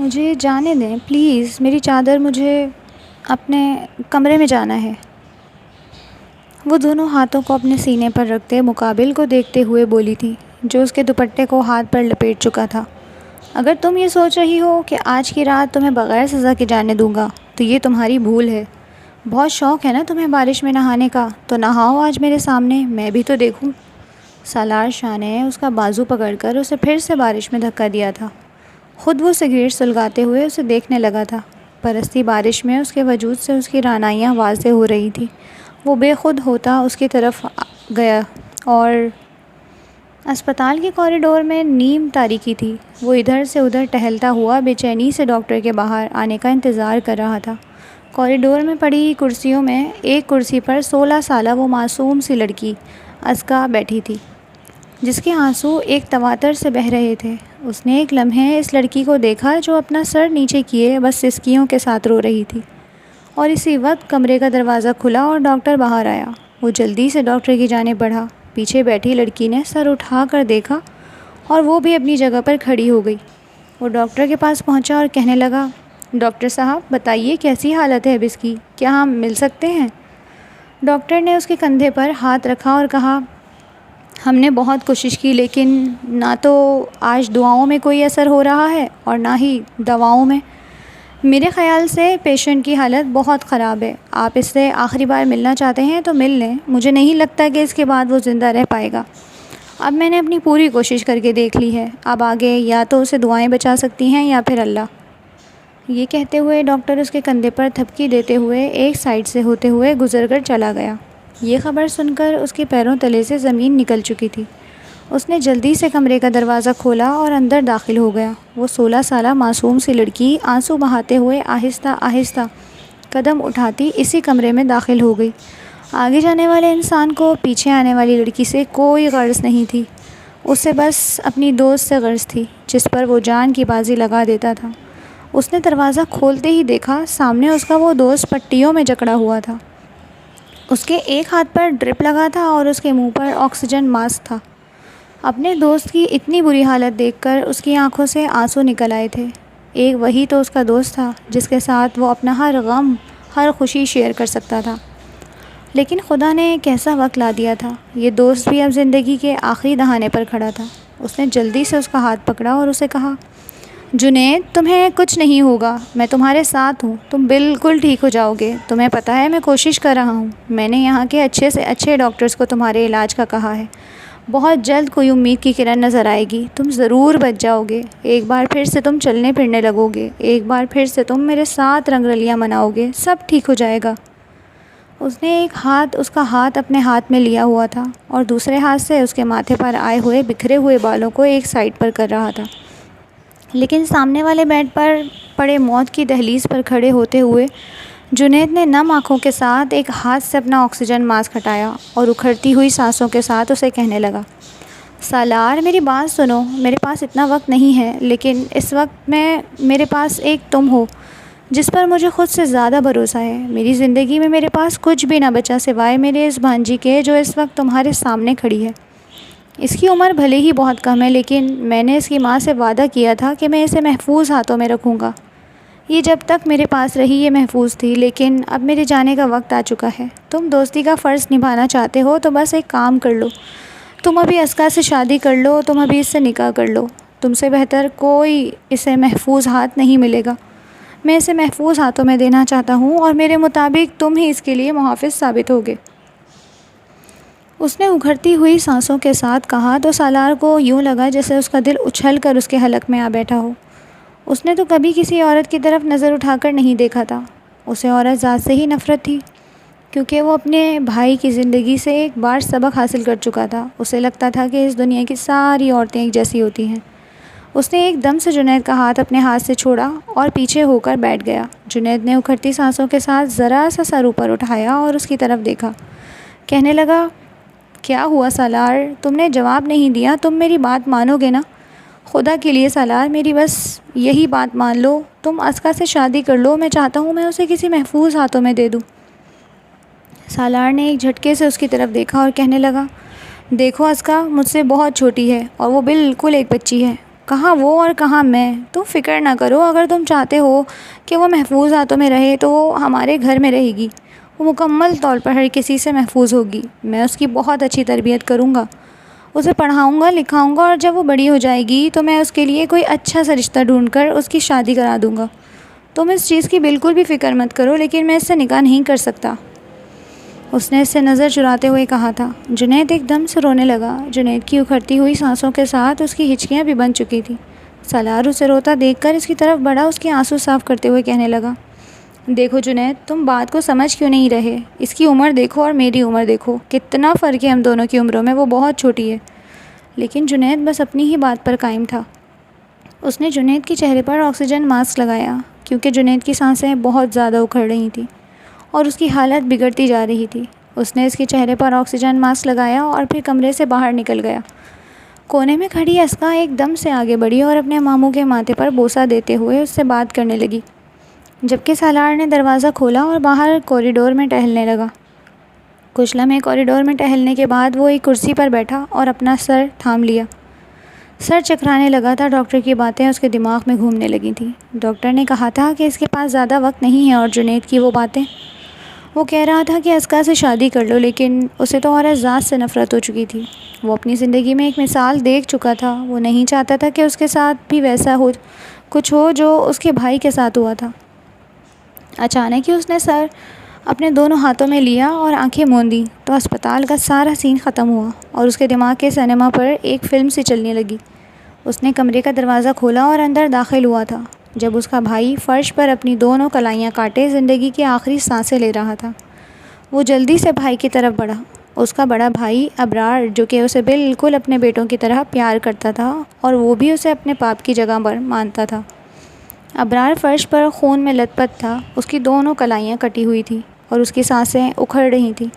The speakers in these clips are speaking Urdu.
مجھے جانے دیں پلیز، میری چادر، مجھے اپنے کمرے میں جانا ہے۔ وہ دونوں ہاتھوں کو اپنے سینے پر رکھتے مقابل کو دیکھتے ہوئے بولی تھی، جو اس کے دوپٹے کو ہاتھ پر لپیٹ چکا تھا۔ اگر تم یہ سوچ رہی ہو کہ آج کی رات تمہیں بغیر سزا کے جانے دوں گا تو یہ تمہاری بھول ہے۔ بہت شوق ہے نا تمہیں بارش میں نہانے کا، تو نہاؤ آج میرے سامنے، میں بھی تو دیکھوں۔ سالار شاہ نے اس کا بازو پکڑ کر اسے پھر سے بارش میں دھکا دیا تھا۔ خود وہ سگریٹ سلگاتے ہوئے اسے دیکھنے لگا تھا۔ برستی بارش میں اس کے وجود سے اس کی رعنائیاں واضح ہو رہی تھیں۔ وہ بے خود ہوتا اس کی طرف گیا اور اسپتال کے کوریڈور میں نیم تاریکی تھی۔ وہ ادھر سے ادھر ٹہلتا ہوا بے چینی سے ڈاکٹر کے باہر آنے کا انتظار کر رہا تھا۔ کوریڈور میں پڑی کرسیوں میں ایک کرسی پر 16 سالہ وہ معصوم سی لڑکی ازکیٰ بیٹھی تھی، جس کے آنسو ایک تواتر سے بہہ رہے تھے۔ اس نے ایک لمحے اس لڑکی کو دیکھا جو اپنا سر نیچے کیے بس سسکیوں کے ساتھ رو رہی تھی، اور اسی وقت کمرے کا دروازہ کھلا اور ڈاکٹر باہر آیا۔ وہ جلدی سے ڈاکٹر کی جانب بڑھا۔ پیچھے بیٹھی لڑکی نے سر اٹھا کر دیکھا اور وہ بھی اپنی جگہ پر کھڑی ہو گئی۔ وہ ڈاکٹر کے پاس پہنچا اور کہنے لگا، ڈاکٹر صاحب بتائیے کیسی حالت ہے اب اس کی، کیا ہم مل سکتے ہیں؟ ڈاکٹر نے اس کے کندھے پر ہاتھ رکھا اور کہا، ہم نے بہت کوشش کی لیکن نہ تو آج دعاؤں میں کوئی اثر ہو رہا ہے اور نہ ہی دواؤں میں۔ میرے خیال سے پیشنٹ کی حالت بہت خراب ہے۔ آپ اس سے آخری بار ملنا چاہتے ہیں تو مل لیں، مجھے نہیں لگتا کہ اس کے بعد وہ زندہ رہ پائے گا۔ اب میں نے اپنی پوری کوشش کر کے دیکھ لی ہے، اب آگے یا تو اسے دعائیں بچا سکتی ہیں یا پھر اللہ۔ یہ کہتے ہوئے ڈاکٹر اس کے کندھے پر تھپکی دیتے ہوئے ایک سائڈ سے ہوتے ہوئے گزر کر چلا گیا۔ یہ خبر سن کر اس کے پیروں تلے سے زمین نکل چکی تھی۔ اس نے جلدی سے کمرے کا دروازہ کھولا اور اندر داخل ہو گیا۔ وہ 16 سالہ معصوم سی لڑکی آنسو بہاتے ہوئے آہستہ آہستہ قدم اٹھاتی اسی کمرے میں داخل ہو گئی۔ آگے جانے والے انسان کو پیچھے آنے والی لڑکی سے کوئی غرض نہیں تھی، اسے بس اپنی دوست سے غرض تھی جس پر وہ جان کی بازی لگا دیتا تھا۔ اس نے دروازہ کھولتے ہی دیکھا سامنے اس کا وہ دوست پٹیوں میں جکڑا ہوا تھا۔ اس کے ایک ہاتھ پر ڈرپ لگا تھا اور اس کے منہ پر آکسیجن ماسک تھا۔ اپنے دوست کی اتنی بری حالت دیکھ کر اس کی آنکھوں سے آنسو نکل آئے تھے۔ ایک وہی تو اس کا دوست تھا جس کے ساتھ وہ اپنا ہر غم، ہر خوشی شیئر کر سکتا تھا۔ لیکن خدا نے کیسا وقت لا دیا تھا، یہ دوست بھی اب زندگی کے آخری دہانے پر کھڑا تھا۔ اس نے جلدی سے اس کا ہاتھ پکڑا اور اسے کہا، جنید تمہیں کچھ نہیں ہوگا، میں تمہارے ساتھ ہوں، تم بالکل ٹھیک ہو جاؤ گے، تمہیں پتہ ہے میں کوشش کر رہا ہوں، میں نے یہاں کے اچھے سے اچھے ڈاکٹرز کو تمہارے علاج کا کہا ہے، بہت جلد کوئی امید کی کرن نظر آئے گی، تم ضرور بچ جاؤ گے، ایک بار پھر سے تم چلنے پھرنے لگو گے، ایک بار پھر سے تم میرے ساتھ رنگ رلیاں مناؤ گے، سب ٹھیک ہو جائے گا۔ اس نے ایک ہاتھ اس کا ہاتھ اپنے ہاتھ میں لیا ہوا تھا اور دوسرے ہاتھ سے اس کے ماتھے پر آئے ہوئے بکھرے ہوئے بالوں کو ایک سائڈ پر کر رہا تھا۔ لیکن سامنے والے بیڈ پر پڑے موت کی دہلیز پر کھڑے ہوتے ہوئے جنید نے نم آنکھوں کے ساتھ ایک ہاتھ سے اپنا آکسیجن ماسک ہٹایا اور اکھڑتی ہوئی سانسوں کے ساتھ اسے کہنے لگا، سالار میری بات سنو، میرے پاس اتنا وقت نہیں ہے، لیکن اس وقت میرے پاس ایک تم ہو جس پر مجھے خود سے زیادہ بھروسہ ہے۔ میری زندگی میں میرے پاس کچھ بھی نہ بچا سوائے میرے اس بھانجی کے جو اس وقت تمہارے سامنے کھڑی ہے۔ اس کی عمر بھلے ہی بہت کم ہے لیکن میں نے اس کی ماں سے وعدہ کیا تھا کہ میں اسے محفوظ ہاتھوں میں رکھوں گا۔ یہ جب تک میرے پاس رہی یہ محفوظ تھی، لیکن اب میرے جانے کا وقت آ چکا ہے۔ تم دوستی کا فرض نبھانا چاہتے ہو تو بس ایک کام کر لو، تم ابھی ازکیٰ سے شادی کر لو، تم ابھی اس سے نکاح کر لو، تم سے بہتر کوئی اسے محفوظ ہاتھ نہیں ملے گا۔ میں اسے محفوظ ہاتھوں میں دینا چاہتا ہوں اور میرے مطابق تم ہی اس کے لیے محافظ ثابت ہوگے۔ اس نے اکھڑتی ہوئی سانسوں کے ساتھ کہا تو سالار کو یوں لگا جیسے اس کا دل اچھل کر اس کے حلق میں آ بیٹھا ہو۔ اس نے تو کبھی کسی عورت کی طرف نظر اٹھا کر نہیں دیکھا تھا۔ اسے عورت ذات سے ہی نفرت تھی، کیونکہ وہ اپنے بھائی کی زندگی سے ایک بار سبق حاصل کر چکا تھا۔ اسے لگتا تھا کہ اس دنیا کی ساری عورتیں ایک جیسی ہوتی ہیں۔ اس نے ایک دم سے جنید کا ہاتھ اپنے ہاتھ سے چھوڑا اور پیچھے ہو کر بیٹھ گیا۔ جنید نے اکھڑتی سانسوں کے ساتھ ذرا سا سر اوپر اٹھایا اور اس کی طرف دیکھا، کہنے لگا، کیا ہوا سالار، تم نے جواب نہیں دیا، تم میری بات مانو گے نا؟ خدا کے لیے سالار میری بس یہی بات مان لو، تم ازکیٰ سے شادی کر لو، میں چاہتا ہوں میں اسے کسی محفوظ ہاتھوں میں دے دوں۔ سالار نے ایک جھٹکے سے اس کی طرف دیکھا اور کہنے لگا، دیکھو ازکیٰ مجھ سے بہت چھوٹی ہے اور وہ بالکل ایک بچی ہے، کہاں وہ اور کہاں میں. تم فکر نہ کرو، اگر تم چاہتے ہو کہ وہ محفوظ ہاتھوں میں رہے تو وہ ہمارے گھر میں رہے گی. وہ مکمل طور پر ہر کسی سے محفوظ ہوگی. میں اس کی بہت اچھی تربیت کروں گا، اسے پڑھاؤں گا، لکھاؤں گا، اور جب وہ بڑی ہو جائے گی تو میں اس کے لیے کوئی اچھا سا رشتہ ڈھونڈ کر اس کی شادی کرا دوں گا. تم اس چیز کی بالکل بھی فکر مت کرو، لیکن میں اس سے نکاح نہیں کر سکتا. اس نے اس سے نظر چراتے ہوئے کہا تھا. جنید ایک دم سے رونے لگا. جنید کی اکھڑتی ہوئی سانسوں کے ساتھ اس کی ہچکیاں بھی بن چکی تھیں. سالار اسے روتا دیکھ کر اس کی طرف بڑھا، اس کے آنسو صاف کرتے ہوئے کہنے لگا. دیکھو جنید، تم بات کو سمجھ کیوں نہیں رہے؟ اس کی عمر دیکھو اور میری عمر دیکھو، کتنا فرق ہے ہم دونوں کی عمروں میں. وہ بہت چھوٹی ہے. لیکن جنید بس اپنی ہی بات پر قائم تھا. اس نے جنید کے چہرے پر آکسیجن ماسک لگایا، کیونکہ جنید کی سانسیں بہت زیادہ اکھڑ رہی تھیں اور اس کی حالت بگڑتی جا رہی تھی. اس نے اس کے چہرے پر آکسیجن ماسک لگایا اور پھر کمرے سے باہر نکل گیا. کونے میں کھڑی اسکا ایک دم سے آگے بڑھی اور اپنے ماموں کے ماتھے پر بوسہ دیتے ہوئے اس سے بات کرنے لگی، جبکہ سالار نے دروازہ کھولا اور باہر کوریڈور میں ٹہلنے لگا. کچھ لمحے کوریڈور میں ٹہلنے کے بعد وہ ایک کرسی پر بیٹھا اور اپنا سر تھام لیا. سر چکرانے لگا تھا. ڈاکٹر کی باتیں اس کے دماغ میں گھومنے لگی تھیں. ڈاکٹر نے کہا تھا کہ اس کے پاس زیادہ وقت نہیں ہے، اور جنید کی وہ باتیں. وہ کہہ رہا تھا کہ اسکا سے شادی کر لو، لیکن اسے تو عورت ذات سے نفرت ہو چکی تھی. وہ اپنی زندگی میں ایک مثال دیکھ چکا تھا. وہ نہیں چاہتا تھا کہ اس کے ساتھ بھی ویسا کچھ ہو جو اس کے بھائی کے ساتھ ہوا تھا. اچانک ہی اس نے سر اپنے دونوں ہاتھوں میں لیا اور آنکھیں موندیں تو اسپتال کا سارا سین ختم ہوا اور اس کے دماغ کے سینما پر ایک فلم سی چلنے لگی. اس نے کمرے کا دروازہ کھولا اور اندر داخل ہوا تھا جب اس کا بھائی فرش پر اپنی دونوں کلائیاں کاٹے زندگی کی آخری سانسیں لے رہا تھا. وہ جلدی سے بھائی کی طرف بڑھا. اس کا بڑا بھائی ابرار، جو کہ اسے بالکل اپنے بیٹوں کی طرح پیار کرتا تھا اور وہ بھی اسے اپنے باپ کی جگہ پر مانتا تھا. ابرار فرش پر خون میں لت پت تھا. اس کی دونوں کلائیاں کٹی ہوئی تھیں اور اس کی سانسیں اکھڑ رہی تھیں.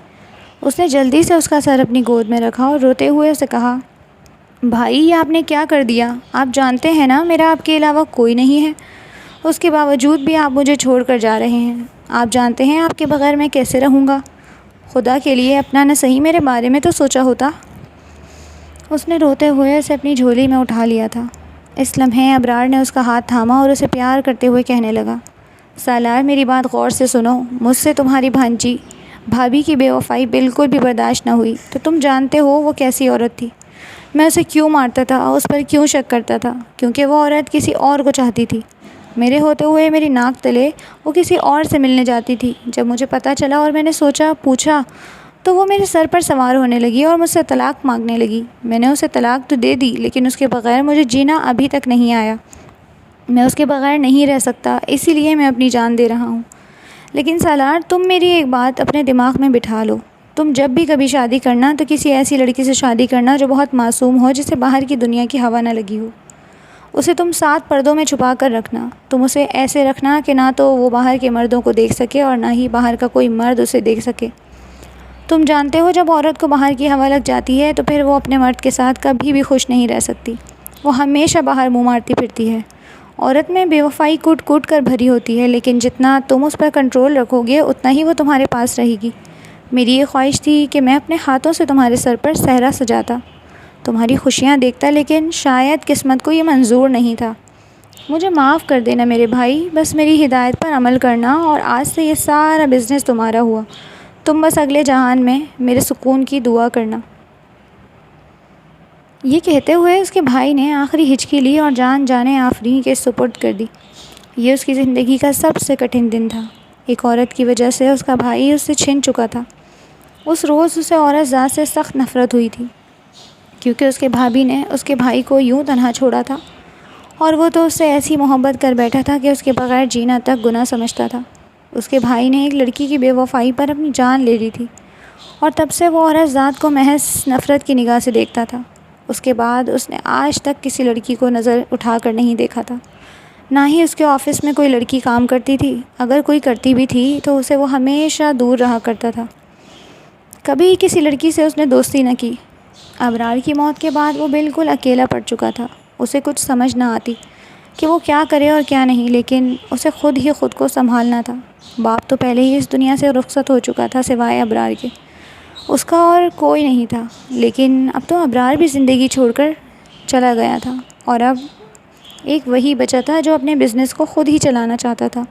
اس نے جلدی سے اس کا سر اپنی گود میں رکھا اور روتے ہوئے اسے کہا، بھائی یہ آپ نے کیا کر دیا؟ آپ جانتے ہیں نا میرا آپ کے علاوہ کوئی نہیں ہے. اس کے باوجود بھی آپ مجھے چھوڑ کر جا رہے ہیں. آپ جانتے ہیں آپ کے بغیر میں کیسے رہوں گا؟ خدا کے لیے اپنا نہ صحیح میرے بارے میں تو سوچا ہوتا. اس نے روتے ہوئے اسے اپنی جھولی میں اٹھا لیا تھا. اس لمحے ابرار نے اس کا ہاتھ تھاما اور اسے پیار کرتے ہوئے کہنے لگا، سالار میری بات غور سے سنو. مجھ سے تمہاری بھانجی بھابھی کی بے وفائی بالکل بھی برداشت نہ ہوئی. تو تم جانتے ہو وہ کیسی عورت تھی. میں اسے کیوں مارتا تھا، اس پر کیوں شک کرتا تھا؟ کیونکہ وہ عورت کسی اور کو چاہتی تھی. میرے ہوتے ہوئے میری ناک تلے وہ کسی اور سے ملنے جاتی تھی. جب مجھے پتہ چلا اور میں نے پوچھا تو وہ میرے سر پر سوار ہونے لگی اور مجھ سے طلاق مانگنے لگی. میں نے اسے طلاق تو دے دی، لیکن اس کے بغیر مجھے جینا ابھی تک نہیں آیا. میں اس کے بغیر نہیں رہ سکتا، اسی لیے میں اپنی جان دے رہا ہوں. لیکن سالار تم میری ایک بات اپنے دماغ میں بٹھا لو. تم جب بھی کبھی شادی کرنا تو کسی ایسی لڑکی سے شادی کرنا جو بہت معصوم ہو، جسے باہر کی دنیا کی ہوا نہ لگی ہو. اسے تم 7 پردوں میں چھپا کر رکھنا. تم اسے ایسے رکھنا کہ نہ تو وہ باہر کے مردوں کو دیکھ سکے اور نہ ہی باہر کا کوئی مرد اسے دیکھ سکے. تم جانتے ہو جب عورت کو باہر کی ہوا لگ جاتی ہے تو پھر وہ اپنے مرد کے ساتھ کبھی بھی خوش نہیں رہ سکتی. وہ ہمیشہ باہر منہ مارتی پھرتی ہے. عورت میں بے وفائی کوٹ کوٹ کر بھری ہوتی ہے، لیکن جتنا تم اس پر کنٹرول رکھو گے اتنا ہی وہ تمہارے پاس رہے گی. میری یہ خواہش تھی کہ میں اپنے ہاتھوں سے تمہارے سر پر صحرا سجاتا، تمہاری خوشیاں دیکھتا، لیکن شاید قسمت کو یہ منظور نہیں تھا. مجھے معاف کر دینا میرے بھائی. بس میری ہدایت پر عمل کرنا اور آج سے یہ سارا بزنس تمہارا ہوا. تم بس اگلے جہان میں میرے سکون کی دعا کرنا. یہ کہتے ہوئے اس کے بھائی نے آخری ہچکی لی اور جان جانے آفرین کے سپرد کر دی. یہ اس کی زندگی کا سب سے کٹھن دن تھا. ایک عورت کی وجہ سے اس کا بھائی اس سے چھن چکا تھا. اس روز اسے عورت ذات سے سخت نفرت ہوئی تھی، کیونکہ اس کے بھابھی نے اس کے بھائی کو یوں تنہا چھوڑا تھا، اور وہ تو اس سے ایسی محبت کر بیٹھا تھا کہ اس کے بغیر جینا تک گناہ سمجھتا تھا. اس کے بھائی نے ایک لڑکی کی بے وفائی پر اپنی جان لے لی تھی، اور تب سے وہ عورت ذات کو محض نفرت کی نگاہ سے دیکھتا تھا. اس کے بعد اس نے آج تک کسی لڑکی کو نظر اٹھا کر نہیں دیکھا تھا. نہ ہی اس کے آفس میں کوئی لڑکی کام کرتی تھی. اگر کوئی کرتی بھی تھی تو اسے وہ ہمیشہ دور رہا کرتا تھا. کبھی کسی لڑکی سے اس نے دوستی نہ کی. ابرار کی موت کے بعد وہ بالکل اکیلا پڑ چکا تھا. اسے کچھ سمجھ نہ آتی کہ وہ کیا کرے اور کیا نہیں، لیکن اسے خود ہی خود کو سنبھالنا تھا. باپ تو پہلے ہی اس دنیا سے رخصت ہو چکا تھا، سوائے ابرار کے اس کا اور کوئی نہیں تھا. لیکن اب تو ابرار بھی زندگی چھوڑ کر چلا گیا تھا، اور اب ایک وہی بچا تھا جو اپنے بزنس کو خود ہی چلانا چاہتا تھا،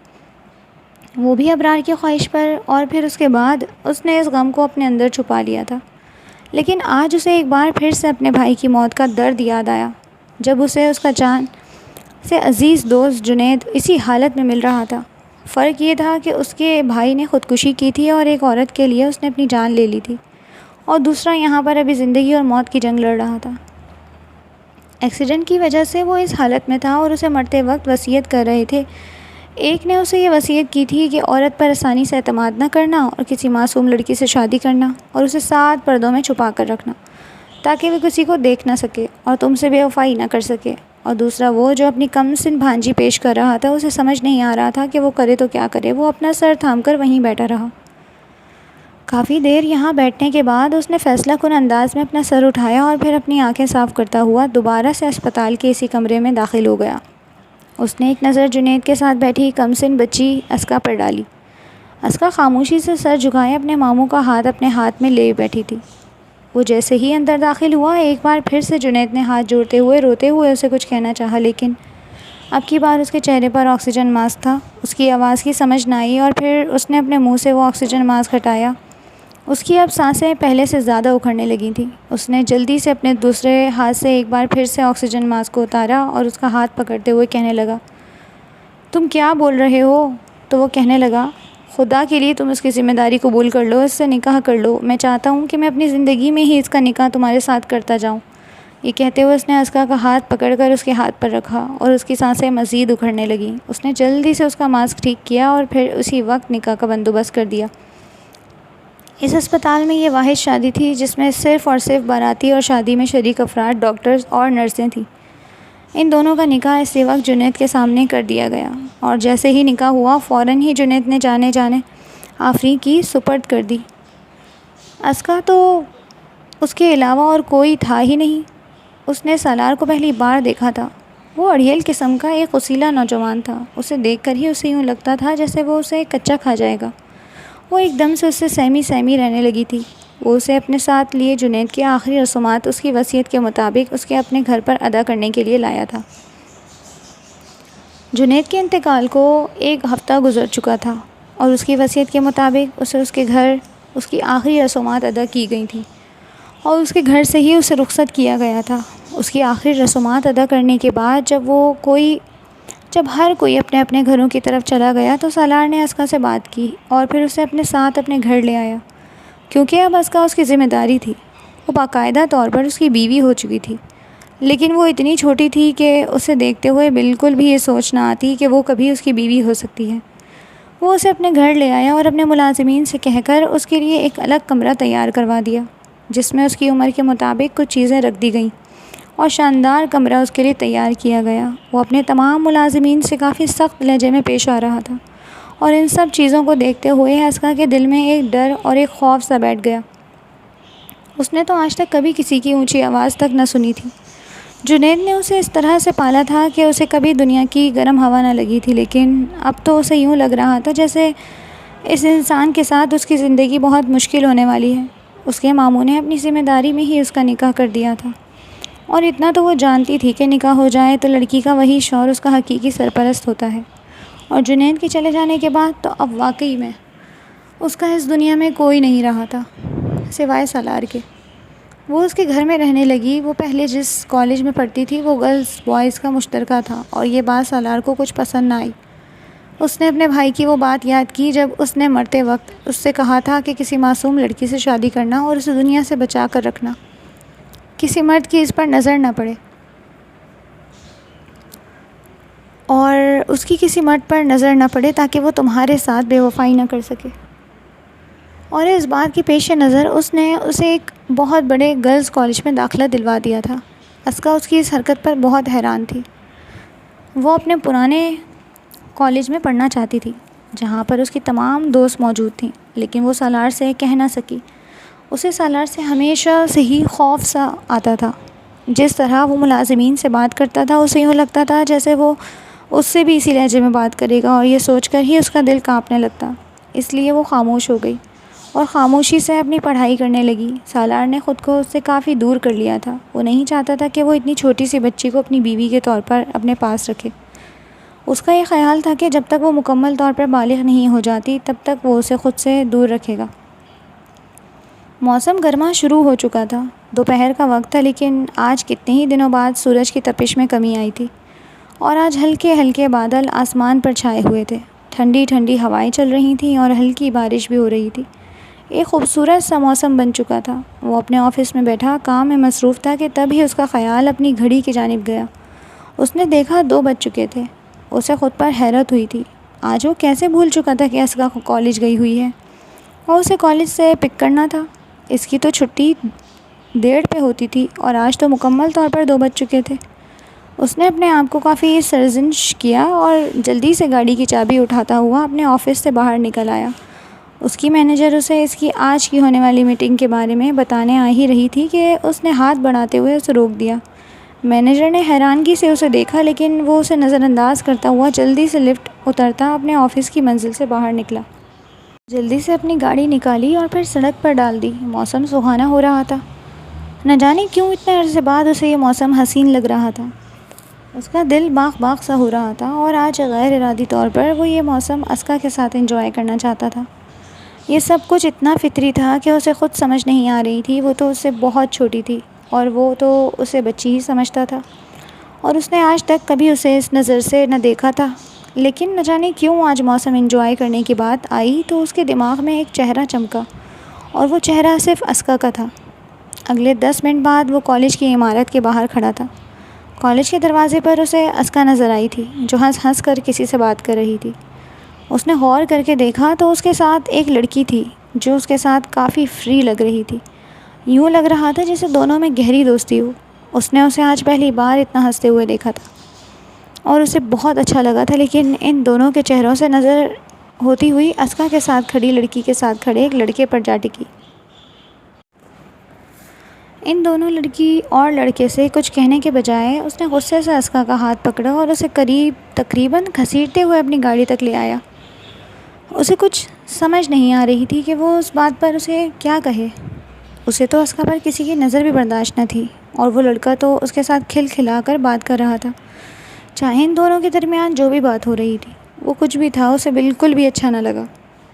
وہ بھی ابرار کی خواہش پر، اور پھر اس کے بعد اس نے اس غم کو اپنے اندر چھپا لیا تھا۔ لیکن آج اسے ایک بار پھر سے اپنے بھائی کی موت کا درد یاد آیا، جب اسے اس کا جان سے عزیز دوست جنید اسی حالت میں مل رہا تھا۔ فرق یہ تھا کہ اس کے بھائی نے خودکشی کی تھی اور ایک عورت کے لیے اس نے اپنی جان لے لی تھی، اور دوسرا یہاں پر ابھی زندگی اور موت کی جنگ لڑ رہا تھا۔ ایکسیڈنٹ کی وجہ سے وہ اس حالت میں تھا اور اسے مرتے وقت وصیت کر رہے تھے۔ ایک نے اسے یہ وصیت کی تھی کہ عورت پر آسانی سے اعتماد نہ کرنا اور کسی معصوم لڑکی سے شادی کرنا اور اسے 7 پردوں میں چھپا کر رکھنا تاکہ وہ کسی کو دیکھ نہ سکے اور تم سے بے وفائی نہ کر سکے، اور دوسرا وہ جو اپنی کم سن بھانجی پیش کر رہا تھا، اسے سمجھ نہیں آ رہا تھا کہ وہ کرے تو کیا کرے۔ وہ اپنا سر تھام کر وہیں بیٹھا رہا۔ کافی دیر یہاں بیٹھنے کے بعد اس نے فیصلہ کن انداز میں اپنا سر اٹھایا اور پھر اپنی آنکھیں صاف کرتا ہوا دوبارہ سے اسپتال کے اسی کمرے میں داخل ہو گیا۔ اس نے ایک نظر جنید کے ساتھ بیٹھی کم سن بچی اسکا پر ڈالی۔ اسکا خاموشی سے سر جھکائے اپنے ماموں کا ہاتھ اپنے ہاتھ میں لے بیٹھی تھی۔ وہ جیسے ہی اندر داخل ہوا، ایک بار پھر سے جنید نے ہاتھ جوڑتے ہوئے روتے ہوئے اسے کچھ کہنا چاہا، لیکن اب کی بار اس کے چہرے پر آکسیجن ماسک تھا۔ اس کی آواز کی سمجھ نہ آئی اور پھر اس نے اپنے منہ سے وہ آکسیجن ماسک ہٹایا۔ اس کی اب سانسیں پہلے سے زیادہ اکھڑنے لگی تھیں۔ اس نے جلدی سے اپنے دوسرے ہاتھ سے ایک بار پھر سے آکسیجن ماسک کو اتارا اور اس کا ہاتھ پکڑتے ہوئے کہنے لگا، تم کیا بول رہے ہو؟ تو وہ کہنے لگا، خدا کے لیے تم اس کی ذمہ داری قبول کر لو، اس سے نکاح کر لو۔ میں چاہتا ہوں کہ میں اپنی زندگی میں ہی اس کا نکاح تمہارے ساتھ کرتا جاؤں۔ یہ کہتے ہوئے اس نے اسکا کا ہاتھ پکڑ کر اس کے ہاتھ پر رکھا اور اس کی سانسیں مزید اکھڑنے لگیں۔ اس نے جلدی سے اس کا ماسک ٹھیک کیا اور پھر اسی وقت نکاح کا بندوبست کر دیا۔ اس ہسپتال میں یہ واحد شادی تھی جس میں صرف اور صرف باراتی اور شادی میں شریک افراد ڈاکٹرز اور نرسیں تھیں۔ ان دونوں کا نکاح اسی وقت جنید کے سامنے کر دیا گیا، اور جیسے ہی نکاح ہوا فوراً ہی جنید نے جانے آفریں کی سپرد کر دی۔ اسکا تو اس کے علاوہ اور کوئی تھا ہی نہیں۔ اس نے سالار کو پہلی بار دیکھا تھا۔ وہ اڑیل قسم کا ایک غسیلا نوجوان تھا۔ اسے دیکھ کر ہی اسے یوں لگتا تھا جیسے وہ اسے کچا کھا جائے گا۔ وہ ایک دم سے اس سے سہمی رہنے لگی تھی۔ وہ اسے اپنے ساتھ لیے جنید کی آخری رسومات اس کی وصیت کے مطابق اس کے اپنے گھر پر ادا کرنے کے لیے لایا تھا۔ جنید کے انتقال کو 1 ہفتہ گزر چکا تھا اور اس کی وصیت کے مطابق اسے اس کے گھر اس کی آخری رسومات ادا کی گئی تھیں اور اس کے گھر سے ہی اسے رخصت کیا گیا تھا۔ اس کی آخری رسومات ادا کرنے کے بعد جب ہر کوئی اپنے اپنے گھروں کی طرف چلا گیا تو سالار نے اسکا سے بات کی اور پھر اسے اپنے ساتھ اپنے گھر لے آیا، کیونکہ اب اسکا اس کی ذمہ داری تھی۔ وہ باقاعدہ طور پر اس کی بیوی ہو چکی تھی، لیکن وہ اتنی چھوٹی تھی کہ اسے دیکھتے ہوئے بالکل بھی یہ سوچ نہ آتی کہ وہ کبھی اس کی بیوی ہو سکتی ہے۔ وہ اسے اپنے گھر لے آیا اور اپنے ملازمین سے کہہ کر اس کے لیے ایک الگ کمرہ تیار کروا دیا، جس میں اس کی عمر کے مطابق کچھ چیزیں رکھ دی گئیں اور شاندار کمرہ اس کے لیے تیار کیا گیا۔ وہ اپنے تمام ملازمین سے کافی سخت لہجے میں پیش آ رہا تھا، اور ان سب چیزوں کو دیکھتے ہوئے اسکا کے دل میں ایک ڈر اور ایک خوف سا بیٹھ گیا۔ اس نے تو آج تک کبھی کسی کی اونچی آواز تک نہ سنی تھی۔ جنید نے اسے اس طرح سے پالا تھا کہ اسے کبھی دنیا کی گرم ہوا نہ لگی تھی، لیکن اب تو اسے یوں لگ رہا تھا جیسے اس انسان کے ساتھ اس کی زندگی بہت مشکل ہونے والی ہے۔ اس کے ماموں نے اپنی ذمہ داری میں ہی اس کا نکاح کر دیا تھا، اور اتنا تو وہ جانتی تھی کہ نکاح ہو جائے تو لڑکی کا وہی شوہر اس کا حقیقی سرپرست ہوتا ہے۔ اور جنید کے چلے جانے کے بعد تو اب واقعی میں اس کا اس دنیا میں کوئی نہیں رہا تھا سوائے سالار کے۔ وہ اس کے گھر میں رہنے لگی۔ وہ پہلے جس کالج میں پڑھتی تھی وہ گرلز بوائز کا مشترکہ تھا، اور یہ بات سالار کو کچھ پسند نہ آئی۔ اس نے اپنے بھائی کی وہ بات یاد کی جب اس نے مرتے وقت اس سے کہا تھا کہ کسی معصوم لڑکی سے شادی کرنا اور اسے دنیا سے بچا کر رکھنا، کسی مرد کی اس پر نظر نہ پڑے، اور اس کی کسی مرد پر نظر نہ پڑے تاکہ وہ تمہارے ساتھ بے وفائی نہ کر سکے۔ اور اس بات کے پیش نظر اس نے اسے ایک بہت بڑے گرلز کالج میں داخلہ دلوا دیا تھا۔ اسکا اس کی اس حرکت پر بہت حیران تھی۔ وہ اپنے پرانے کالج میں پڑھنا چاہتی تھی جہاں پر اس کی تمام دوست موجود تھیں، لیکن وہ سالار سے کہہ نہ سکی۔ اسے سالار سے ہمیشہ سے ہی خوف سا آتا تھا۔ جس طرح وہ ملازمین سے بات کرتا تھا اسے یوں لگتا تھا جیسے وہ اس سے بھی اسی لہجے میں بات کرے گا، اور یہ سوچ کر ہی اس کا دل کانپنے لگتا۔ اس لیے وہ خاموش ہو گئی اور خاموشی سے اپنی پڑھائی کرنے لگی۔ سالار نے خود کو اس سے کافی دور کر لیا تھا۔ وہ نہیں چاہتا تھا کہ وہ اتنی چھوٹی سی بچی کو اپنی بیوی کے طور پر اپنے پاس رکھے۔ اس کا یہ خیال تھا کہ جب تک وہ مکمل طور پر بالغ نہیں ہو جاتی تب تک وہ اسے خود سے دور رکھے گا۔ موسم گرما شروع ہو چکا تھا۔ دوپہر کا وقت تھا، لیکن آج کتنے ہی دنوں بعد سورج کی تپش میں کمی آئی تھی اور آج ہلکے ہلکے بادل آسمان پر چھائے ہوئے تھے۔ ٹھنڈی ٹھنڈی ہوائیں چل رہی تھیں اور ہلکی بارش بھی ہو رہی تھی۔ ایک خوبصورت سا موسم بن چکا تھا۔ وہ اپنے آفس میں بیٹھا کام میں مصروف تھا کہ تب ہی اس کا خیال اپنی گھڑی کی جانب گیا۔ اس نے دیکھا 2 بج چکے تھے۔ اسے خود پر حیرت ہوئی تھی۔ آج وہ کیسے بھول چکا تھا کہ اسکا کالج گئی ہوئی ہے اور اسے کالج سے پک کرنا تھا۔ اس کی تو چھٹی 1:30 پہ ہوتی تھی اور آج تو مکمل طور پر 2 بج چکے تھے۔ اس نے اپنے آپ کو کافی سرزنش کیا اور جلدی سے گاڑی کی چابی اٹھاتا ہوا اپنے آفس سے باہر نکل آیا۔ اس کی مینیجر اسے اس کی آج کی ہونے والی میٹنگ کے بارے میں بتانے آ ہی رہی تھی کہ اس نے ہاتھ بڑھاتے ہوئے اسے روک دیا۔ مینیجر نے حیرانگی سے اسے دیکھا، لیکن وہ اسے نظر انداز کرتا ہوا جلدی سے لفٹ اترتا اپنے آفس کی منزل سے باہر نکلا۔ جلدی سے اپنی گاڑی نکالی اور پھر سڑک پر ڈال دی۔ موسم سہانا ہو رہا تھا۔ نہ جانے کیوں اتنے عرصے بعد اسے یہ موسم حسین لگ رہا تھا۔ اس کا دل باغ باغ سا ہو رہا تھا اور آج غیر ارادی طور پر وہ یہ موسم اسکا کے ساتھ انجوائے کرنا چاہتا تھا۔ یہ سب کچھ اتنا فطری تھا کہ اسے خود سمجھ نہیں آ رہی تھی۔ وہ تو اس سے بہت چھوٹی تھی اور وہ تو اسے بچی ہی سمجھتا تھا، اور اس نے آج تک کبھی اسے اس نظر سے نہ دیکھا تھا۔ لیکن نہ جانے کیوں آج موسم انجوائے کرنے کی بات آئی تو اس کے دماغ میں ایک چہرہ چمکا، اور وہ چہرہ صرف اسکا کا تھا۔ اگلے 10 منٹ بعد وہ کالج کی عمارت کے باہر کھڑا تھا۔ کالج کے دروازے پر اسے اسکا نظر آئی تھی، جو ہنس ہنس کر کسی سے بات کر رہی تھی۔ اس نے غور کر کے دیکھا تو اس کے ساتھ ایک لڑکی تھی جو اس کے ساتھ کافی فری لگ رہی تھی۔ یوں لگ رہا تھا جیسے دونوں میں گہری دوستی ہو۔ اس نے اسے آج پہلی بار اتنا ہنستے ہوئے دیکھا تھا اور اسے بہت اچھا لگا تھا، لیکن ان دونوں کے چہروں سے نظر ہوتی ہوئی اسکا کے ساتھ کھڑی لڑکی کے ساتھ کھڑے ایک لڑکے پر جا ٹکی۔ ان دونوں لڑکی اور لڑکے سے کچھ کہنے کے بجائے اس نے غصے سے اسکا کا ہاتھ پکڑا اور اسے تقریباً گھسیٹتے ہوئے اپنی گاڑی تک لے آیا۔ اسے کچھ سمجھ نہیں آ رہی تھی کہ وہ اس بات پر اسے کیا کہے۔ اسے تو اسکا پر کسی کی نظر بھی برداشت نہ تھی، اور وہ لڑکا تو اس کے ساتھ کھل کھلا کر بات کر رہا تھا۔ چاہے ان دونوں کے درمیان جو بھی بات ہو رہی تھی، وہ کچھ بھی تھا، اسے بالکل بھی اچھا نہ لگا۔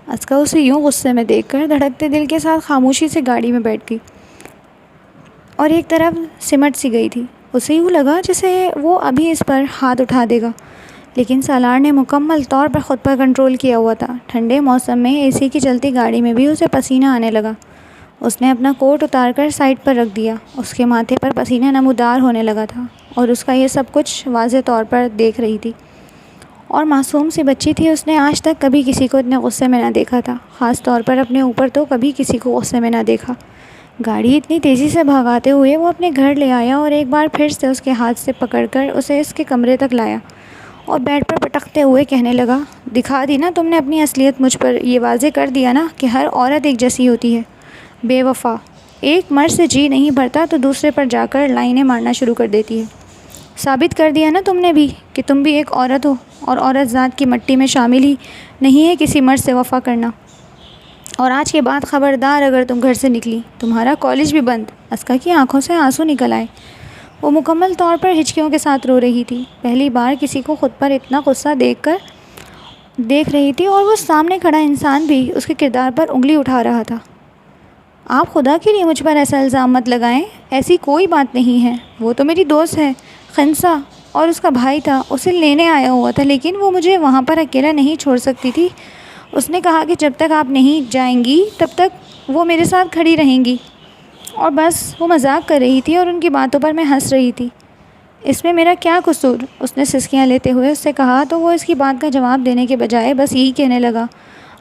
اسکا اسے یوں غصے میں دیکھ کر دھڑکتے دل کے ساتھ خاموشی سے گاڑی میں بیٹھ گئی اور ایک طرف سمٹ سی گئی تھی۔ اسے یوں لگا جیسے وہ ابھی اس پر ہاتھ اٹھا دے گا، لیکن سالار نے مکمل طور پر خود پر کنٹرول کیا ہوا تھا۔ ٹھنڈے موسم میں اے سی کی چلتی گاڑی میں بھی اسے پسینہ آنے لگا۔ اس نے اپنا کوٹ اتار کر سائڈ پر رکھ دیا۔ اس کے ماتھے پر پسینہ نمودار ہونے لگا تھا اور اس کا یہ سب کچھ واضح طور پر دیکھ رہی تھی، اور معصوم سی بچی تھی۔ اس نے آج تک کبھی کسی کو اتنے غصے میں نہ دیکھا تھا، خاص طور پر اپنے اوپر تو کبھی کسی کو غصے میں نہ دیکھا۔ گاڑی اتنی تیزی سے بھگاتے ہوئے وہ اپنے گھر لے آیا اور ایک بار پھر سے اس کے ہاتھ سے پکڑ کر اسے اس کے کمرے تک لایا اور بیڈ پر پٹکتے ہوئے کہنے لگا، دکھا دی نا تم نے اپنی اصلیت مجھ پر، یہ واضح کر دیا نا کہ ہر عورت ایک جیسی ہوتی ہے، بے وفا۔ ایک مرد سے جی نہیں بھرتا تو دوسرے پر جا کر لائنیں مارنا شروع کر دیتی ہے۔ ثابت کر دیا نا تم نے بھی کہ تم بھی ایک عورت ہو، اور عورت ذات کی مٹی میں شامل ہی نہیں ہے کسی مرد سے وفا کرنا۔ اور آج کے بعد خبردار اگر تم گھر سے نکلی، تمہارا کالج بھی بند۔ اسکا کی آنکھوں سے آنسو نکل آئے۔ وہ مکمل طور پر ہچکیوں کے ساتھ رو رہی تھی۔ پہلی بار کسی کو خود پر اتنا غصہ دیکھ رہی تھی، اور وہ سامنے کھڑا انسان بھی اس کے کردار پر انگلی اٹھا رہا تھا۔ آپ خدا کے لیے مجھ پر ایسا الزام مت لگائیں، ایسی کوئی بات نہیں ہے۔ وہ تو میری دوست ہے خنسا، اور اس کا بھائی تھا، اسے لینے آیا ہوا تھا، لیکن وہ مجھے وہاں پر اکیلا نہیں چھوڑ سکتی تھی۔ اس نے کہا کہ جب تک آپ نہیں جائیں گی تب تک وہ میرے ساتھ کھڑی رہیں گی، اور بس وہ مذاق کر رہی تھی اور ان کی باتوں پر میں ہنس رہی تھی۔ اس میں میرا کیا قصور؟ اس نے سسکیاں لیتے ہوئے اس سے کہا، تو وہ اس کی بات کا جواب دینے کے بجائے بس یہی کہنے لگا،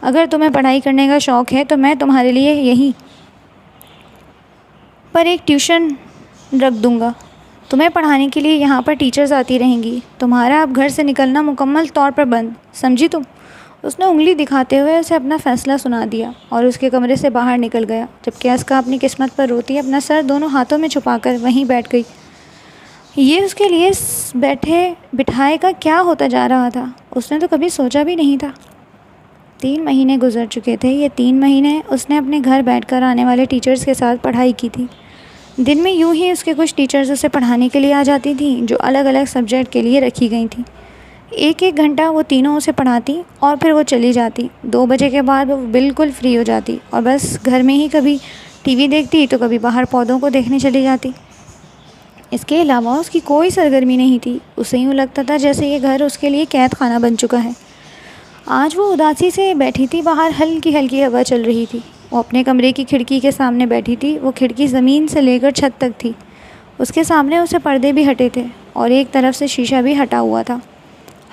اگر تمہیں پڑھائی کرنے کا شوق ہے تو میں تمہارے لیے یہیں پر ایک ٹیوشن رکھ دوں گا۔ تمہیں پڑھانے کے لیے یہاں پر ٹیچرز آتی رہیں گی۔ تمہارا اب گھر سے نکلنا مکمل طور پر بند، سمجھی تم؟ اس نے انگلی دکھاتے ہوئے اسے اپنا فیصلہ سنا دیا اور اس کے کمرے سے باہر نکل گیا، جبکہ اسکا اپنی قسمت پر روتی اپنا سر دونوں ہاتھوں میں چھپا کر وہیں بیٹھ گئی۔ یہ اس کے لیے بیٹھے بٹھائے کا کیا ہوتا جا رہا تھا؟ اس نے تو کبھی سوچا بھی نہیں تھا۔ 3 مہینے گزر چکے تھے۔ یہ 3 مہینے اس نے اپنے گھر بیٹھ کر آنے والے ٹیچرز کے ساتھ پڑھائی کی تھی۔ دن میں یوں ہی اس کے کچھ ٹیچرز اسے پڑھانے کے لیے آ جاتی تھیں جو الگ الگ سبجیکٹ کے لیے رکھی گئی تھیں۔ 1 گھنٹہ وہ تینوں اسے پڑھاتی اور پھر وہ چلی جاتی۔ 2 بجے کے بعد وہ بالکل فری ہو جاتی اور بس گھر میں ہی کبھی ٹی وی دیکھتی تو کبھی باہر پودوں کو دیکھنے چلی جاتی۔ اس کے علاوہ اس کی کوئی سرگرمی نہیں تھی۔ اسے یوں لگتا تھا جیسے یہ گھر اس کے لیے قید خانہ بن چکا ہے۔ آج وہ اداسی سے بیٹھی تھی، باہر ہلکی ہلکی ہوا چل رہی تھی۔ وہ اپنے کمرے کی کھڑکی کے سامنے بیٹھی تھی۔ وہ کھڑکی زمین سے لے کر چھت تک تھی۔ اس کے سامنے اسے پردے بھی ہٹے تھے اور ایک طرف سے شیشہ بھی ہٹا ہوا تھا۔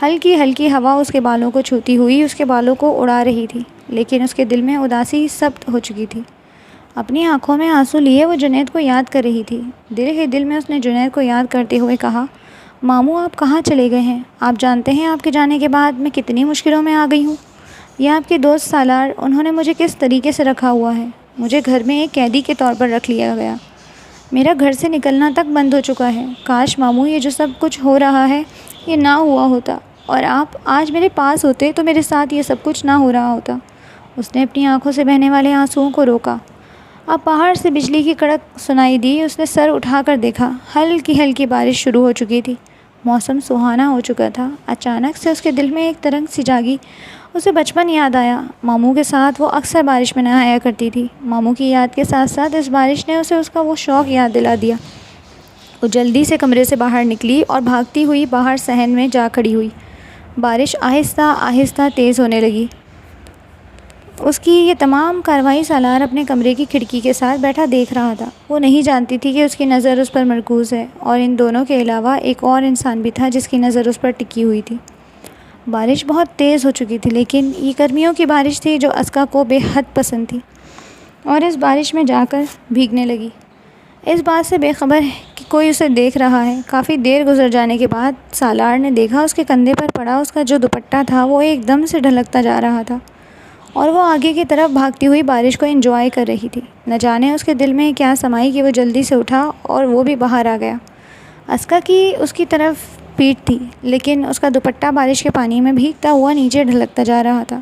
ہلکی ہلکی ہوا اس کے بالوں کو چھوتی ہوئی اس کے بالوں کو اڑا رہی تھی، لیکن اس کے دل میں اداسی ثبت ہو چکی تھی۔ اپنی آنکھوں میں آنسو لیے وہ جنید کو یاد کر رہی تھی۔ دل ہی دل میں اس نے جنید کو یاد کرتے ہوئے کہا، ماموں آپ کہاں چلے گئے ہیں؟ آپ جانتے ہیں آپ کے جانے کے بعد میں کتنی مشکلوں میں آ گئی ہوں۔ یہ آپ کے دوست سالار، انہوں نے مجھے کس طریقے سے رکھا ہوا ہے۔ مجھے گھر میں ایک قیدی کے طور پر رکھ لیا گیا۔ میرا گھر سے نکلنا تک بند ہو چکا ہے۔ کاش ماموں یہ جو سب کچھ ہو رہا ہے یہ نہ ہوا ہوتا اور آپ آج میرے پاس ہوتے تو میرے ساتھ یہ سب کچھ نہ ہو رہا ہوتا۔ اس نے اپنی آنکھوں سے بہنے والے آنسوؤں کو روکا۔ اب باہر سے بجلی کی کڑک سنائی دی۔ اس نے سر اٹھا کر دیکھا۔ ہلکی ہلکی بارش شروع ہو چکی تھی۔ موسم سہانا ہو چکا تھا۔ اچانک سے اس کے دل میں ایک ترنگ سی جاگی۔ اسے بچپن یاد آیا۔ ماموں کے ساتھ وہ اکثر بارش میں نہایا کرتی تھی۔ ماموں کی یاد کے ساتھ ساتھ اس بارش نے اسے اس کا وہ شوق یاد دلا دیا۔ وہ جلدی سے کمرے سے باہر نکلی اور بھاگتی ہوئی باہر صحن میں جا کھڑی ہوئی۔ بارش آہستہ آہستہ تیز ہونے لگی۔ اس کی یہ تمام کارروائی سالار اپنے کمرے کی کھڑکی کے ساتھ بیٹھا دیکھ رہا تھا۔ وہ نہیں جانتی تھی کہ اس کی نظر اس پر مرکوز ہے اور ان دونوں کے علاوہ ایک اور انسان بھی تھا جس کی نظر اس پر ٹکی ہوئی تھی۔ بارش بہت تیز ہو چکی تھی، لیکن یہ گرمیوں کی بارش تھی جو اسکا کو بے حد پسند تھی اور اس بارش میں جا کر بھیگنے لگی، اس بات سے بے خبر کہ کوئی اسے دیکھ رہا ہے۔ کافی دیر گزر جانے کے بعد سالار نے دیکھا اس کے کندھے پر پڑا اس کا جو دوپٹہ تھا وہ ایک دم سے ڈھلکتا جا رہا تھا اور وہ آگے کی طرف بھاگتی ہوئی بارش کو انجوائے کر رہی تھی۔ نہ جانے اس کے دل میں کیا سمائی کہ وہ جلدی سے اٹھا اور وہ بھی باہر آ گیا۔ اسکا کی اس کی طرف پیٹھ تھی، لیکن اس کا دوپٹہ بارش کے پانی میں بھیگتا ہوا نیچے ڈھلکتا جا رہا تھا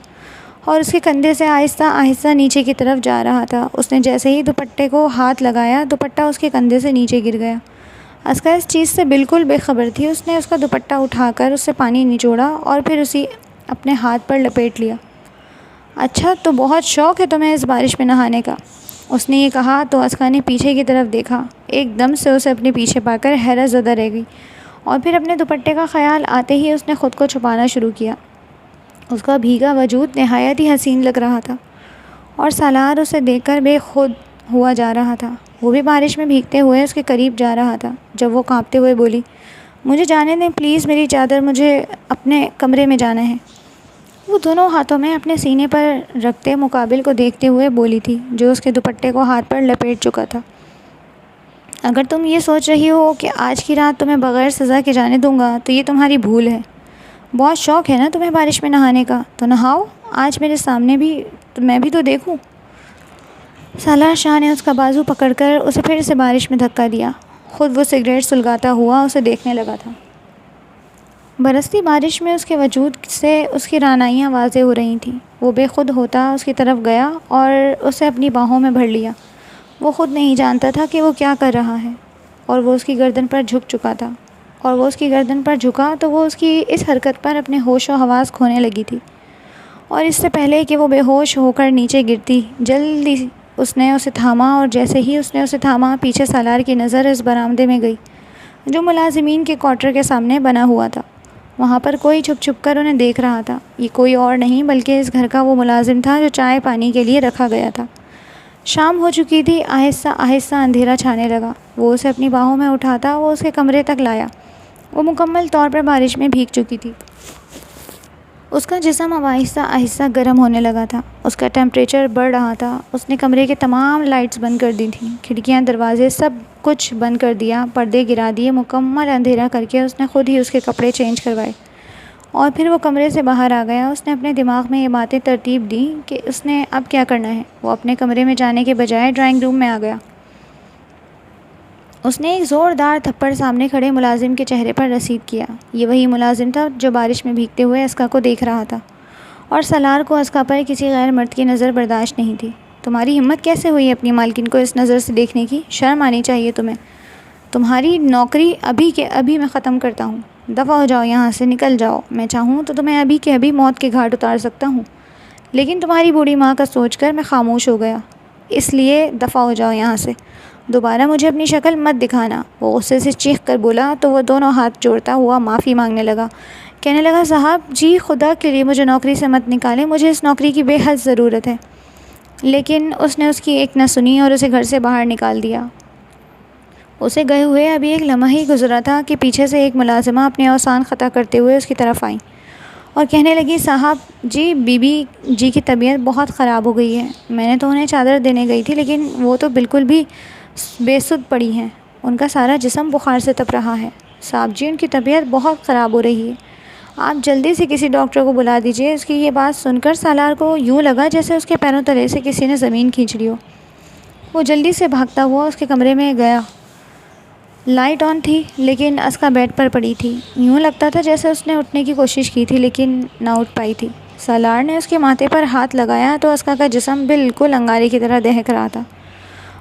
اور اس کے کندھے سے آہستہ آہستہ نیچے کی طرف جا رہا تھا۔ اس نے جیسے ہی دوپٹے کو ہاتھ لگایا، دوپٹہ اس کے کندھے سے نیچے گر گیا۔ اسکا اس چیز سے بالکل بے خبر تھی۔ اس نے اس کا دوپٹہ اٹھا کر اس سے پانی نچوڑا اور پھر اسے اپنے ہاتھ پر لپیٹ لیا۔ اچھا، تو بہت شوق ہے تمہیں اس بارش میں نہانے کا؟ اس نے یہ کہا تو اسکا نے پیچھے کی طرف دیکھا۔ ایک دم سے اسے اپنے پیچھے پا کر حیرت زدہ رہ گئی اور پھر اپنے دوپٹے کا خیال آتے ہی اس نے خود کو چھپانا شروع کیا۔ اس کا بھیگا وجود نہایت ہی حسین لگ رہا تھا اور سالار اسے دیکھ کر بے خود ہوا جا رہا تھا۔ وہ بھی بارش میں بھیگتے ہوئے اس کے قریب جا رہا تھا۔ جب وہ کانپتے ہوئے بولی، مجھے جانے دیں پلیز، میری چادر، مجھے اپنے کمرے میں جانا ہے۔ وہ دونوں ہاتھوں میں اپنے سینے پر رکھتے مقابل کو دیکھتے ہوئے بولی تھی جو اس کے دوپٹے کو ہاتھ پر لپیٹ چکا تھا، اگر تم یہ سوچ رہی ہو کہ آج کی رات تمہیں بغیر سزا کے جانے دوں گا تو یہ تمہاری بھول ہے۔ بہت شوق ہے نا تمہیں بارش میں نہانے کا، تو نہاؤ آج میرے سامنے بھی، تو میں بھی تو دیکھوں۔ سالار شاہ نے اس کا بازو پکڑ کر اسے پھر سے بارش میں دھکا دیا۔ خود وہ سگریٹ سلگاتا ہوا اسے دیکھنے لگا تھا۔ برستی بارش میں اس کے وجود سے اس کی رعنائیاں واضح ہو رہی تھیں۔ وہ بے خود ہوتا اس کی طرف گیا اور اسے اپنی باہوں میں بھر لیا۔ وہ خود نہیں جانتا تھا کہ وہ کیا کر رہا ہے اور وہ اس کی گردن پر جھک چکا تھا اور وہ اس کی گردن پر جھکا تو وہ اس کی اس حرکت پر اپنے ہوش و حواس کھونے لگی تھی اور اس سے پہلے کہ وہ بے ہوش ہو کر نیچے گرتی جلدی اس نے اسے تھاما اور جیسے ہی اس نے اسے تھاما پیچھے سالار کی نظر اس برآمدے میں گئی جو ملازمین کے کوارٹر کے سامنے بنا ہوا تھا۔ وہاں پر کوئی چھپ چھپ کر انہیں دیکھ رہا تھا۔ یہ کوئی اور نہیں بلکہ اس گھر کا وہ ملازم تھا جو چائے پانی کے لیے رکھا گیا تھا۔ شام ہو چکی تھی۔ آہستہ آہستہ اندھیرا چھانے لگا۔ وہ اسے اپنی باہوں میں اٹھاتا وہ اس کے کمرے تک لایا۔ وہ مکمل طور پر بارش میں بھیگ چکی تھی۔ اس کا جسم اب آہستہ آہستہ گرم ہونے لگا تھا۔ اس کا ٹیمپریچر بڑھ رہا تھا۔ اس نے کمرے کے تمام لائٹس بند کر دی تھیں، کھڑکیاں، دروازے سب کچھ بند کر دیا، پردے گرا دیے، مکمل اندھیرا کر کے اس نے خود ہی اس کے کپڑے چینج کروائے اور پھر وہ کمرے سے باہر آ گیا۔ اس نے اپنے دماغ میں یہ باتیں ترتیب دیں کہ اس نے اب کیا کرنا ہے۔ وہ اپنے کمرے میں جانے کے بجائے ڈرائنگ روم میں آ گیا۔ اس نے ایک زوردار تھپڑ سامنے کھڑے ملازم کے چہرے پر رسید کیا۔ یہ وہی ملازم تھا جو بارش میں بھیگتے ہوئے اسکا کو دیکھ رہا تھا اور سالار کو اسکا پر کسی غیر مرد کی نظر برداشت نہیں تھی۔ تمہاری ہمت کیسے ہوئی اپنی مالکن کو اس نظر سے دیکھنے کی؟ شرم آنی چاہیے تمہیں۔ تمہاری نوکری ابھی کے ابھی میں ختم کرتا ہوں۔ دفع ہو جاؤ یہاں سے، نکل جاؤ۔ میں چاہوں تو تمہیں ابھی کے ابھی موت کے گھاٹ اتار سکتا ہوں، لیکن تمہاری بوڑھی ماں کا سوچ کر میں خاموش ہو گیا، اس لیے دفع ہو جاؤ یہاں سے۔ دوبارہ مجھے اپنی شکل مت دکھانا، وہ غصے سے چیخ کر بولا تو وہ دونوں ہاتھ جوڑتا ہوا معافی مانگنے لگا۔ کہنے لگا، صاحب جی خدا کے لیے مجھے نوکری سے مت نکالیں، مجھے اس نوکری کی بے حد ضرورت ہے۔ لیکن اس نے اس کی ایک نہ سنی اور اسے گھر سے باہر نکال دیا۔ اسے گئے ہوئے ابھی ایک لمحہ ہی گزرا تھا کہ پیچھے سے ایک ملازمہ اپنے اوسان خطا کرتے ہوئے اس کی طرف آئی اور کہنے لگی، صاحب جی بی بی جی کی طبیعت بہت خراب ہو گئی ہے۔ میں نے تو انہیں چادر دینے گئی تھی، لیکن وہ تو بالکل بھی بے سدھ پڑی ہیں، ان کا سارا جسم بخار سے تپ رہا ہے۔ صاحب جی ان کی طبیعت بہت خراب ہو رہی ہے، آپ جلدی سے کسی ڈاکٹر کو بلا دیجیے۔ اس کی یہ بات سن کر سالار کو یوں لگا جیسے اس کے پیروں تلے سے کسی نے زمین کھینچ لی ہو۔ وہ جلدی سے بھاگتا ہوا اس کے کمرے میں گیا۔ لائٹ آن تھی لیکن اسکا بیڈ پر پڑی تھی، یوں لگتا تھا جیسے اس نے اٹھنے کی کوشش کی تھی لیکن نہ اٹھ پائی تھی۔ سالار نے اس کے ماتھے پر ہاتھ لگایا تو اسکا کا جسم بالکل انگارے کی طرح دہک رہا تھا۔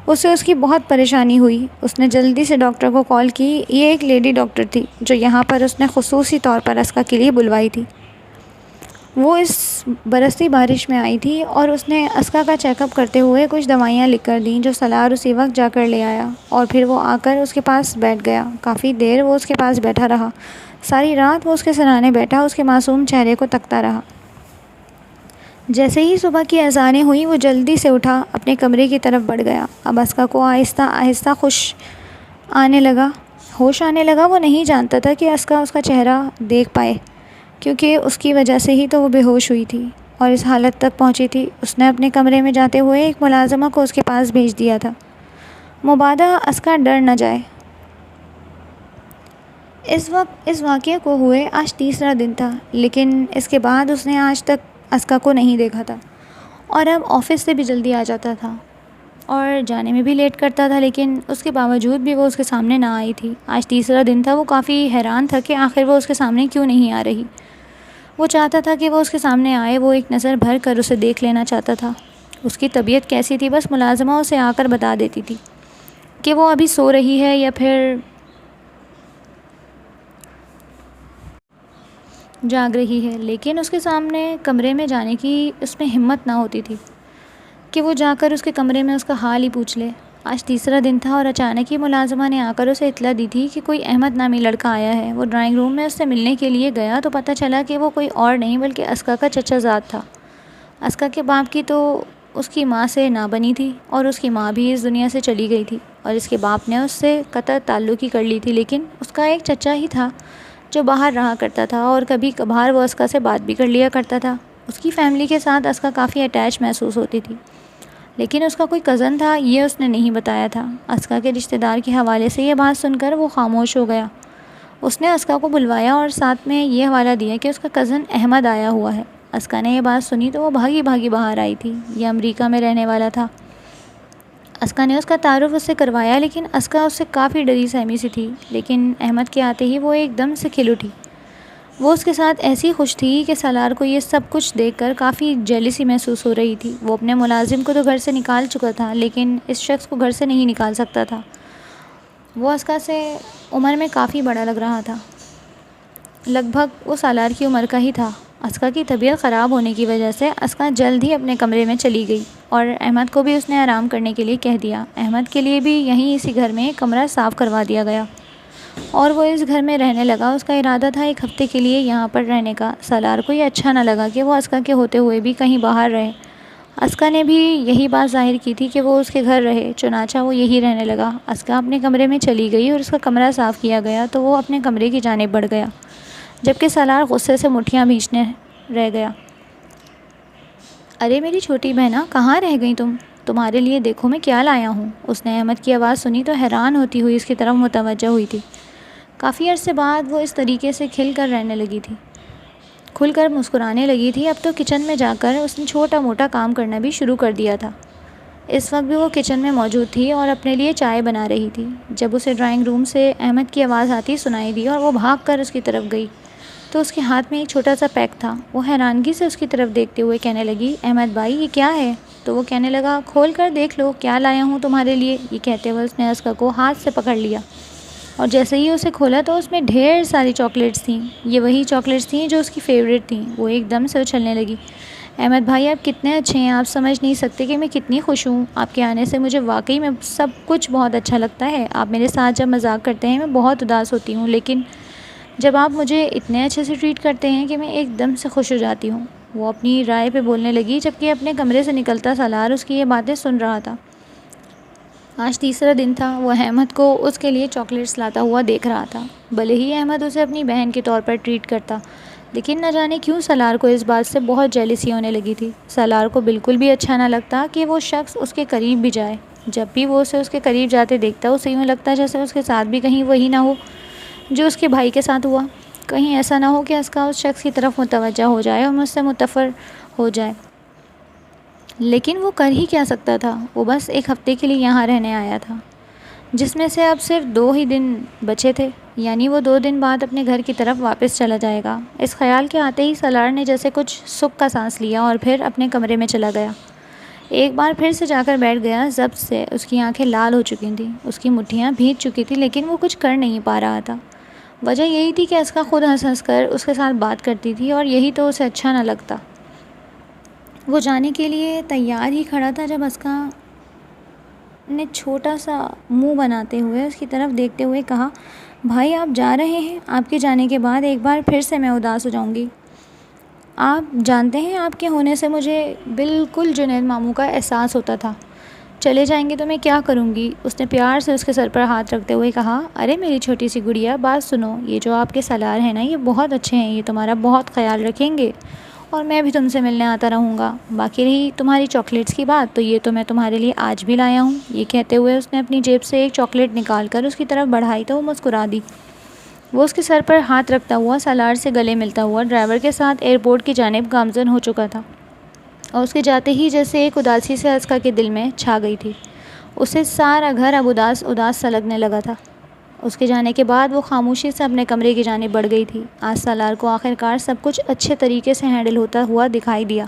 اسے اس کی بہت پریشانی ہوئی۔ اس نے جلدی سے ڈاکٹر کو کال کی۔ یہ ایک لیڈی ڈاکٹر تھی جو یہاں پر اس نے خصوصی طور پر اسکا کے لیے بلوائی تھی۔ وہ اس برستی بارش میں آئی تھی اور اس نے اسکا کا چیک اپ کرتے ہوئے کچھ دوائیاں لکھ کر دیں جو سالار اسی وقت جا کر لے آیا، اور پھر وہ آ کر اس کے پاس بیٹھ گیا۔ کافی دیر وہ اس کے پاس بیٹھا رہا، ساری رات وہ اس کے سرانے بیٹھا، اس کے معصوم چہرے کو تکتا رہا۔ جیسے ہی صبح کی اذانیں ہوئیں وہ جلدی سے اٹھا، اپنے کمرے کی طرف بڑھ گیا۔ اب اسکا کو آہستہ آہستہ ہوش آنے لگا۔ وہ نہیں جانتا تھا کہ اسکا اس کا چہرہ دیکھ پائے، کیونکہ اس کی وجہ سے ہی تو وہ بے ہوش ہوئی تھی اور اس حالت تک پہنچی تھی۔ اس نے اپنے کمرے میں جاتے ہوئے ایک ملازمہ کو اس کے پاس بھیج دیا تھا، مبادا اسکا ڈر نہ جائے۔ اس واقعے کو ہوئے آج تیسرا دن تھا، لیکن اس کے بعد اس نے آج تک اسکا کو نہیں دیکھا تھا، اور اب آفس سے بھی جلدی آ جاتا تھا اور جانے میں بھی لیٹ کرتا تھا، لیکن اس کے باوجود بھی وہ اس کے سامنے نہ آئی تھی۔ آج تیسرا دن تھا، وہ کافی حیران تھا کہ آخر وہ اس کے سامنے کیوں نہیں آ رہی۔ وہ چاہتا تھا کہ وہ اس کے سامنے آئے، وہ ایک نظر بھر کر اسے دیکھ لینا چاہتا تھا۔ اس کی طبیعت کیسی تھی بس ملازمہ اسے آ کر بتا دیتی تھی کہ وہ ابھی سو رہی ہے یا پھر جاگ رہی ہے، لیکن اس کے سامنے کمرے میں جانے کی اس میں ہمت نہ ہوتی تھی کہ وہ جا کر اس کے کمرے میں اس کا حال ہی پوچھ لے۔ آج تیسرا دن تھا اور اچانک ہی ملازمہ نے آ کر اسے اطلاع دی تھی کہ کوئی احمد نامی لڑکا آیا ہے۔ وہ ڈرائنگ روم میں اس سے ملنے کے لیے گیا تو پتہ چلا کہ وہ کوئی اور نہیں بلکہ اسکا کا چچا زاد تھا۔ اسکا کے باپ کی تو اس کی ماں سے نہ بنی تھی اور اس کی ماں بھی اس دنیا سے چلی گئی تھی، اور اس کے باپ نے اس سے قطع تعلق ہی کر لی تھی، لیکن اس کا ایک چچا ہی تھا جو باہر رہا کرتا تھا اور کبھی کبھار وہ اسکا سے بات بھی کر لیا کرتا تھا۔ اس کی فیملی کے ساتھ اسکا کافی اٹیچ محسوس ہوتی تھی، لیکن اس کا کوئی کزن تھا یہ اس نے نہیں بتایا تھا۔ اسکا کے رشتہ دار کے حوالے سے یہ بات سن کر وہ خاموش ہو گیا۔ اس نے اسکا کو بلوایا اور ساتھ میں یہ حوالہ دیا کہ اس کا کزن احمد آیا ہوا ہے۔ اسکا نے یہ بات سنی تو وہ بھاگی باہر آئی تھی۔ یہ امریکہ میں رہنے والا تھا۔ اسکا نے اس کا تعارف اس سے کروایا، لیکن اسکا اس سے کافی ڈری سہمی سی تھی، لیکن احمد کے آتے ہی وہ ایک دم سے کھل اٹھی۔ وہ اس کے ساتھ ایسی خوش تھی کہ سالار کو یہ سب کچھ دیکھ کر کافی جیلسی محسوس ہو رہی تھی۔ وہ اپنے ملازم کو تو گھر سے نکال چکا تھا، لیکن اس شخص کو گھر سے نہیں نکال سکتا تھا۔ وہ اسکا سے عمر میں کافی بڑا لگ رہا تھا، لگ بھگ وہ سالار کی عمر کا ہی تھا۔ اسکا کی طبیعت خراب ہونے کی وجہ سے اسکا جلد ہی اپنے کمرے میں چلی گئی اور احمد کو بھی اس نے آرام کرنے کے لیے کہہ دیا۔ احمد کے لیے بھی یہیں اسی گھر میں کمرہ صاف کروا دیا گیا اور وہ اس گھر میں رہنے لگا۔ اس کا ارادہ تھا ایک ہفتے کے لیے یہاں پر رہنے کا۔ سالار کو یہ اچھا نہ لگا کہ وہ اسکا کے ہوتے ہوئے بھی کہیں باہر رہے۔ اسکا نے بھی یہی بات ظاہر کی تھی کہ وہ اس کے گھر رہے، چنانچہ وہ یہی رہنے لگا۔ اسکا اپنے کمرے میں چلی گئی اور اس کا کمرہ صاف کیا گیا تو وہ اپنے کمرے کی جانب بڑھ گیا، جبکہ سالار غصے سے مٹھیاں بھینچنے رہ گیا۔ ارے میری چھوٹی بہنا، کہاں رہ گئی تم؟ تمہارے لیے دیکھو میں کیا لایا ہوں۔ اس نے احمد کی آواز سنی تو حیران ہوتی ہوئی اس کی طرف متوجہ ہوئی تھی۔ کافی عرصے بعد وہ اس طریقے سے کھل کر رہنے لگی تھی، کھل کر مسکرانے لگی تھی۔ اب تو کچن میں جا کر اس نے چھوٹا موٹا کام کرنا بھی شروع کر دیا تھا۔ اس وقت بھی وہ کچن میں موجود تھی اور اپنے لیے چائے بنا رہی تھی، جب اسے ڈرائنگ روم سے احمد کی آواز آتی سنائی دی اور وہ بھاگ کر اس کی طرف گئی۔ تو اس کے ہاتھ میں ایک چھوٹا سا پیک تھا۔ وہ حیرانگی سے اس کی طرف دیکھتے ہوئے کہنے لگی، احمد بھائی یہ کیا ہے؟ تو وہ کہنے لگا، کھول کر دیکھ لو کیا لایا ہوں تمہارے لیے۔ یہ کہتے ہوئے اس نے اسکا کو ہاتھ سے پکڑ لیا اور جیسے ہی اسے کھولا تو اس میں ڈھیر ساری چاکلیٹس تھیں۔ یہ وہی چاکلیٹس تھیں جو اس کی فیوریٹ تھیں۔ وہ ایک دم سے اچھلنے لگی۔ احمد بھائی آپ کتنے اچھے ہیں، آپ سمجھ نہیں سکتے کہ میں کتنی خوش ہوں۔ آپ کے آنے سے مجھے واقعی میں سب کچھ بہت اچھا لگتا ہے۔ آپ میرے ساتھ جب مذاق کرتے ہیں میں بہت اداس ہوتی ہوں، لیکن جب آپ مجھے اتنے اچھے سے ٹریٹ کرتے ہیں کہ میں ایک دم سے خوش ہو جاتی ہوں۔ وہ اپنی رائے پہ بولنے لگی جبکہ اپنے کمرے سے نکلتا سالار اس کی یہ باتیں سن رہا تھا۔ آج تیسرا دن تھا۔ وہ احمد کو اس کے لیے چاکلیٹس لاتا ہوا دیکھ رہا تھا۔ بھلے ہی احمد اسے اپنی بہن کے طور پر ٹریٹ کرتا، لیکن نہ جانے کیوں سالار کو اس بات سے بہت جیلسی ہونے لگی تھی۔ سالار کو بالکل بھی اچھا نہ لگتا کہ وہ شخص اس کے قریب بھی جائے۔ جب بھی وہ اسے اس کے قریب جاتے دیکھتا اسے یوں لگتا جیسے اس کے ساتھ بھی کہیں وہی نہ ہو جو اس کے بھائی کے ساتھ ہوا۔ کہیں ایسا نہ ہو کہ اسکا اس شخص کی طرف متوجہ ہو جائے اور مجھ سے متفر ہو جائے۔ لیکن وہ کر ہی کیا سکتا تھا؟ وہ بس ایک ہفتے کے لیے یہاں رہنے آیا تھا، جس میں سے اب صرف 2 ہی دن بچے تھے، یعنی وہ 2 دن بعد اپنے گھر کی طرف واپس چلا جائے گا۔ اس خیال کے آتے ہی سالار نے جیسے کچھ سکھ کا سانس لیا اور پھر اپنے کمرے میں چلا گیا۔ ایک بار پھر سے جا کر بیٹھ گیا۔ ضبط سے اس کی آنکھیں لال ہو چکی تھیں، اس کی مٹھیاں بھیگ چکی تھیں، لیکن وہ کچھ کر نہیں پا رہا تھا۔ وجہ یہی تھی کہ اسکا خود ہنس ہنس کر اس کے ساتھ بات کرتی تھی اور یہی تو اسے اچھا نہ لگتا۔ وہ جانے کے لیے تیار ہی کھڑا تھا جب اسکا نے چھوٹا سا منہ بناتے ہوئے اس کی طرف دیکھتے ہوئے کہا، بھائی آپ جا رہے ہیں؟ آپ کے جانے کے بعد ایک بار پھر سے میں اداس ہو جاؤں گی۔ آپ جانتے ہیں آپ کے ہونے سے مجھے بالکل جنید ماموں کا احساس ہوتا تھا۔ چلے جائیں گے تو میں کیا کروں گی؟ اس نے پیار سے اس کے سر پر ہاتھ رکھتے ہوئے کہا، ارے میری چھوٹی سی گڑیا بات سنو، یہ جو آپ کے سالار ہیں نا یہ بہت اچھے ہیں، یہ تمہارا بہت خیال رکھیں گے اور میں بھی تم سے ملنے آتا رہوں گا۔ باقی رہی تمہاری چاکلیٹس کی بات تو یہ تو میں تمہارے لیے آج بھی لایا ہوں۔ یہ کہتے ہوئے اس نے اپنی جیب سے ایک چاکلیٹ نکال کر اس کی طرف بڑھائی تو وہ مسکرا دی۔ وہ اس کے سر پر ہاتھ رکھتا ہوا سالار سے گلے ملتا ہوا ڈرائیور کے ساتھ ایئرپورٹ کی جانب گامزن ہو چکا تھا اور اس کے جاتے ہی جیسے ایک اداسی سے اسکا کے دل میں چھا گئی تھی۔ اسے سارا گھر اب اداس اداس سا لگنے لگا تھا۔ اس کے جانے کے بعد وہ خاموشی سے اپنے کمرے کی جانب بڑھ گئی تھی۔ آج سالار کو آخرکار سب کچھ اچھے طریقے سے ہینڈل ہوتا ہوا دکھائی دیا۔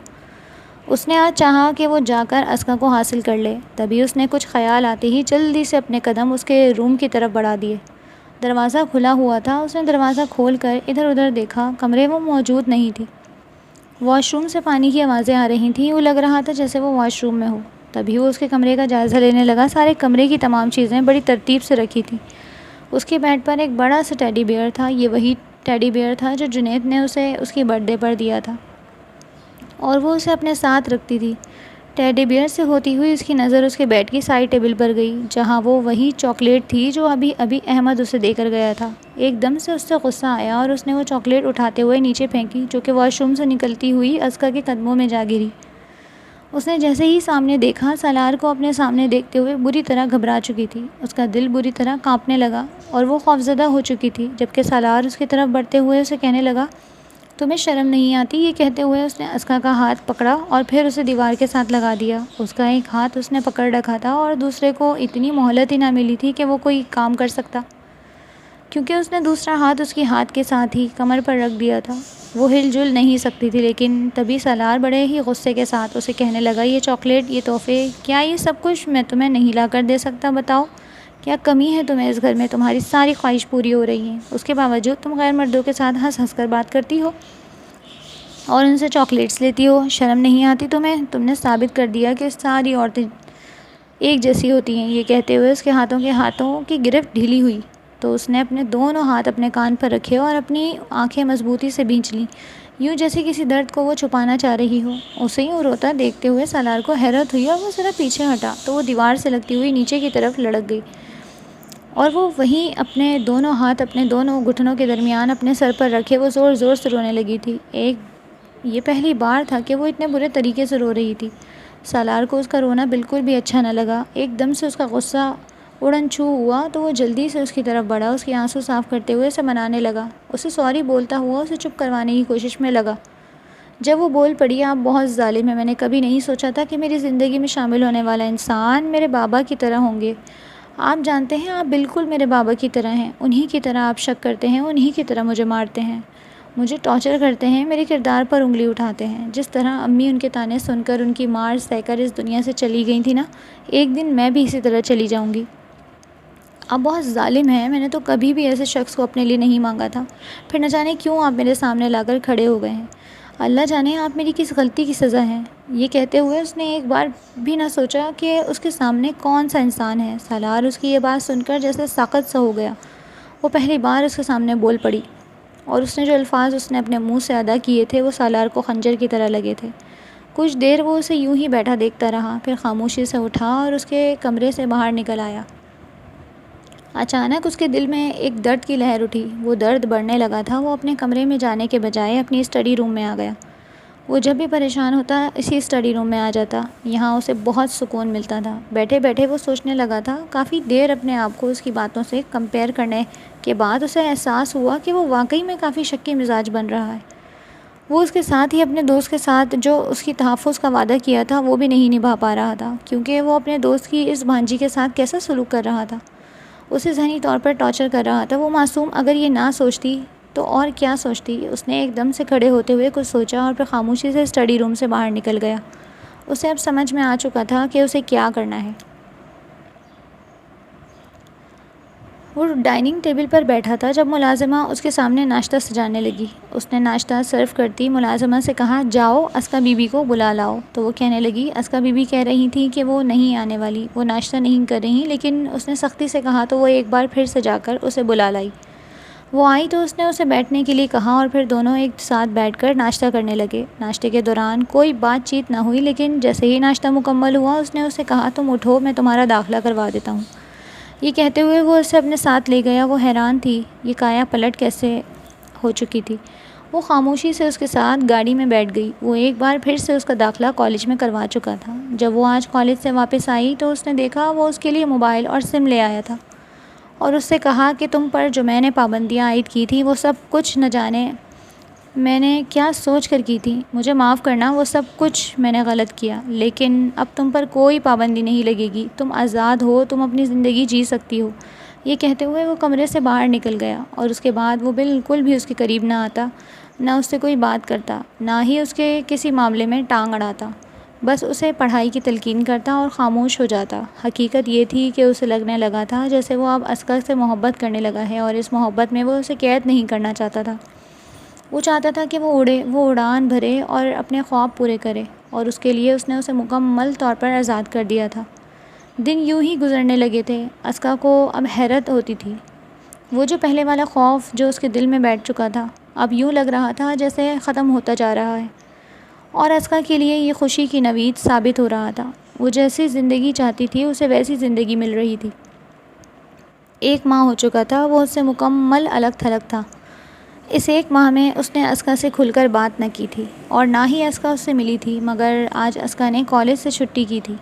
اس نے آج چاہا کہ وہ جا کر اسکا کو حاصل کر لے، تبھی اس نے کچھ خیال آتے ہی جلدی سے اپنے قدم اس کے روم کی طرف بڑھا دیے۔ دروازہ کھلا ہوا تھا۔ اس نے دروازہ کھول کر ادھر ادھر دیکھا، کمرے وہ موجود نہیں تھی۔ واش روم سے پانی کی آوازیں آ رہی تھیں، وہ لگ رہا تھا جیسے وہ واش روم میں ہو۔ تبھی وہ اس کے کمرے کا جائزہ لینے لگا۔ سارے کمرے کی تمام چیزیں بڑی ترتیب سے رکھی تھیں۔ اس کے بیڈ پر ایک بڑا سا ٹیڈی بیئر تھا۔ یہ وہی ٹیڈی بیئر تھا جو جنید نے اسے اس کی برتھ ڈے پر دیا تھا اور وہ اسے اپنے ساتھ رکھتی تھی۔ ٹیڈی بیئر سے ہوتی ہوئی اس کی نظر اس کے بیڈ کی سائڈ ٹیبل پر گئی، جہاں وہ وہی چاکلیٹ تھی جو ابھی احمد اسے دے کر گیا تھا۔ ایک دم سے اس سے غصہ آیا اور اس نے وہ چاکلیٹ اٹھاتے ہوئے نیچے پھینکی، جو کہ واش روم سے نکلتی ہوئی اسکا کے قدموں میں جا گری۔ اس نے جیسے ہی سامنے دیکھا، سالار کو اپنے سامنے دیکھتے ہوئے بری طرح گھبرا چکی تھی۔ اس کا دل بری طرح کانپنے لگا اور وہ خوفزدہ ہو چکی تھی، جبکہ سالار اس کی طرف بڑھتے ہوئے اسے کہنے لگا، تمہیں شرم نہیں آتی؟ یہ کہتے ہوئے اس نے اسکا کا ہاتھ پکڑا اور پھر اسے دیوار کے ساتھ لگا دیا۔ اس کا ایک ہاتھ اس نے پکڑ رکھا تھا اور دوسرے کو اتنی مہلت ہی نہ ملی تھی کہ وہ کوئی کام کر سکتا، کیونکہ اس نے دوسرا ہاتھ اس کی ہاتھ کے ساتھ ہی کمر پر رکھ دیا تھا۔ وہ ہل جل نہیں سکتی تھی، لیکن تبھی سالار بڑے ہی غصے کے ساتھ اسے کہنے لگا، یہ چاکلیٹ، یہ تحفے، کیا یہ سب کچھ میں تمہیں نہیں لا کر دے سکتا؟ بتاؤ کیا کمی ہے تمہیں اس گھر میں؟ تمہاری ساری خواہش پوری ہو رہی ہیں، اس کے باوجود تم غیر مردوں کے ساتھ ہنس ہنس کر بات کرتی ہو اور ان سے چاکلیٹس لیتی ہو۔ شرم نہیں آتی تمہیں؟ تم نے ثابت کر دیا کہ ساری عورتیں ایک جیسی ہوتی ہیں۔ یہ کہتے ہوئے اس کے ہاتھوں کی گرفت ڈھیلی ہوئی تو اس نے اپنے دونوں ہاتھ اپنے کان پر رکھے اور اپنی آنکھیں مضبوطی سے بھینچ لیں، یوں جیسے کسی درد کو وہ چھپانا چاہ رہی ہو۔ اسے یوں روتا دیکھتے ہوئے سالار کو حیرت ہوئی اور وہ ذرا پیچھے ہٹا تو وہ دیوار سے لگتی ہوئی نیچے کی طرف لڑک گئی اور وہ وہیں اپنے دونوں ہاتھ اپنے دونوں گھٹنوں کے درمیان اپنے سر پر رکھے وہ زور زور سے رونے لگی تھی۔ یہ پہلی بار تھا کہ وہ اتنے برے طریقے سے رو رہی تھی۔ سالار کو اس کا رونا بالکل بھی اچھا نہ لگا۔ ایک دم سے اس کا غصہ اڑن چھو ہوا تو وہ جلدی سے اس کی طرف بڑھا، اس کے آنسو صاف کرتے ہوئے اسے منانے لگا، اسے سوری بولتا ہوا اسے چپ کروانے کی کوشش میں لگا۔ جب وہ بول پڑی، آپ بہت ظالم ہیں، میں نے کبھی نہیں سوچا تھا کہ میری زندگی میں شامل ہونے والا انسان میرے بابا کی طرح ہوں گے۔ آپ جانتے ہیں آپ بالکل میرے بابا کی طرح ہیں، انہی کی طرح آپ شک کرتے ہیں، انہی کی طرح مجھے مارتے ہیں۔ مجھے ٹارچر کرتے ہیں، میرے کردار پر انگلی اٹھاتے ہیں۔ جس طرح امی ان کے طعنے سن کر ان کی مار سہ کر اس دنیا سے چلی گئی تھی نا، ایک دن میں بھی اسی طرح چلی جاؤں گی۔ آپ بہت ظالم ہیں، میں نے تو کبھی بھی ایسے شخص کو اپنے لیے نہیں مانگا تھا، پھر نہ جانے کیوں آپ میرے سامنے لا کر کھڑے ہو گئے ہیں۔ اللہ جانے آپ میری کس غلطی کی سزا ہیں۔ یہ کہتے ہوئے اس نے ایک بار بھی نہ سوچا کہ اس کے سامنے کون سا انسان ہے۔ سالار اس کی یہ بات سن کر جیسے ساخت سا ہو گیا۔ وہ پہلی بار اس کے سامنے بول پڑی، اور اس نے جو الفاظ اس نے اپنے منہ سے ادا کیے تھے وہ سالار کو خنجر کی طرح لگے تھے۔ کچھ دیر وہ اسے یوں ہی بیٹھا دیکھتا رہا، پھر خاموشی سے اٹھا اور اس کے کمرے سے باہر نکل آیا۔ اچانک اس کے دل میں ایک درد کی لہر اٹھی۔ وہ درد بڑھنے لگا تھا۔ وہ اپنے کمرے میں جانے کے بجائے اپنی اسٹڈی روم میں آ گیا۔ وہ جب بھی پریشان ہوتا اسی اسٹڈی روم میں آ جاتا۔ یہاں اسے بہت سکون ملتا تھا۔ بیٹھے بیٹھے وہ سوچنے لگا تھا۔ کافی دیر اپنے آپ کو اس کی باتوں سے کمپیئر کرنے کے بعد اسے احساس ہوا کہ وہ واقعی میں کافی شکی مزاج بن رہا ہے۔ وہ اس کے ساتھ ہی اپنے دوست کے ساتھ جو اس کی تحفظ کا وعدہ کیا تھا وہ بھی نہیں نبھا پا رہا تھا، کیونکہ وہ اپنے دوست کی اس بھانجی کے ساتھ کیسا سلوک کر رہا تھا، اسے ذہنی طور پر ٹارچر کر رہا تھا۔ وہ معصوم اگر یہ نہ سوچتی تو اور کیا سوچتی؟ اس نے ایک دم سے کھڑے ہوتے ہوئے کچھ سوچا اور پھر خاموشی سے اسٹڈی روم سے باہر نکل گیا۔ اسے اب سمجھ میں آ چکا تھا کہ اسے کیا کرنا ہے۔ وہ ڈائننگ ٹیبل پر بیٹھا تھا جب ملازمہ اس کے سامنے ناشتہ سجانے لگی۔ اس نے ناشتہ سرو کرتی ملازمہ سے کہا، جاؤ اسکا بی بی کو بلا لاؤ۔ تو وہ کہنے لگی، اسکا بی بی کہہ رہی تھی کہ وہ نہیں آنے والی، وہ ناشتہ نہیں کر رہی، لیکن اس نے سختی سے کہا تو وہ ایک بار پھر سے جا کر اسے بلا لائی۔ وہ آئی تو اس نے اسے بیٹھنے کے لیے کہا اور پھر دونوں ایک ساتھ بیٹھ کر ناشتہ کرنے لگے۔ ناشتے کے دوران کوئی بات چیت نہ ہوئی، لیکن جیسے ہی ناشتہ مکمل ہوا اس نے اسے کہا، تم اٹھو، میں تمہارا داخلہ کروا دیتا ہوں۔ یہ کہتے ہوئے وہ اسے اپنے ساتھ لے گیا۔ وہ حیران تھی، یہ کایا پلٹ کیسے ہو چکی تھی۔ وہ خاموشی سے اس کے ساتھ گاڑی میں بیٹھ گئی۔ وہ ایک بار پھر سے اس کا داخلہ کالج میں کروا چکا تھا۔ جب وہ آج کالج سے واپس آئی تو اس نے دیکھا وہ اس کے لیے موبائل اور سم لے آیا تھا، اور اس سے کہا کہ تم پر جو میں نے پابندیاں عائد کی تھیں وہ سب کچھ نہ جانے میں نے کیا سوچ کر کی تھی، مجھے معاف کرنا، وہ سب کچھ میں نے غلط کیا، لیکن اب تم پر کوئی پابندی نہیں لگے گی، تم آزاد ہو، تم اپنی زندگی جی سکتی ہو۔ یہ کہتے ہوئے وہ کمرے سے باہر نکل گیا، اور اس کے بعد وہ بالکل بھی اس کے قریب نہ آتا، نہ اس سے کوئی بات کرتا، نہ ہی اس کے کسی معاملے میں ٹانگ اڑاتا، بس اسے پڑھائی کی تلقین کرتا اور خاموش ہو جاتا۔ حقیقت یہ تھی کہ اسے لگنے لگا تھا جیسے وہ اب اسکا سے محبت کرنے لگا ہے، اور اس محبت میں وہ اسے قید نہیں کرنا چاہتا تھا۔ وہ چاہتا تھا کہ وہ اڑے، وہ اڑان بھرے اور اپنے خواب پورے کرے، اور اس کے لیے اس نے اسے مکمل طور پر آزاد کر دیا تھا۔ دن یوں ہی گزرنے لگے تھے۔ اسکا کو اب حیرت ہوتی تھی۔ وہ جو پہلے والا خوف جو اس کے دل میں بیٹھ چکا تھا اب یوں لگ رہا تھا جیسے ختم ہوتا جا رہا ہے، اور اسکا کے لیے یہ خوشی کی نوید ثابت ہو رہا تھا۔ وہ جیسی زندگی چاہتی تھی اسے ویسی زندگی مل رہی تھی۔ 1 ماہ ہو چکا تھا وہ اس سے مکمل الگ تھلگ تھا۔ اس 1 ماہ میں اس نے اسکا سے کھل کر بات نہ کی تھی، اور نہ ہی اسکا اس سے ملی تھی، مگر آج اسکا نے کالج سے چھٹی کی تھی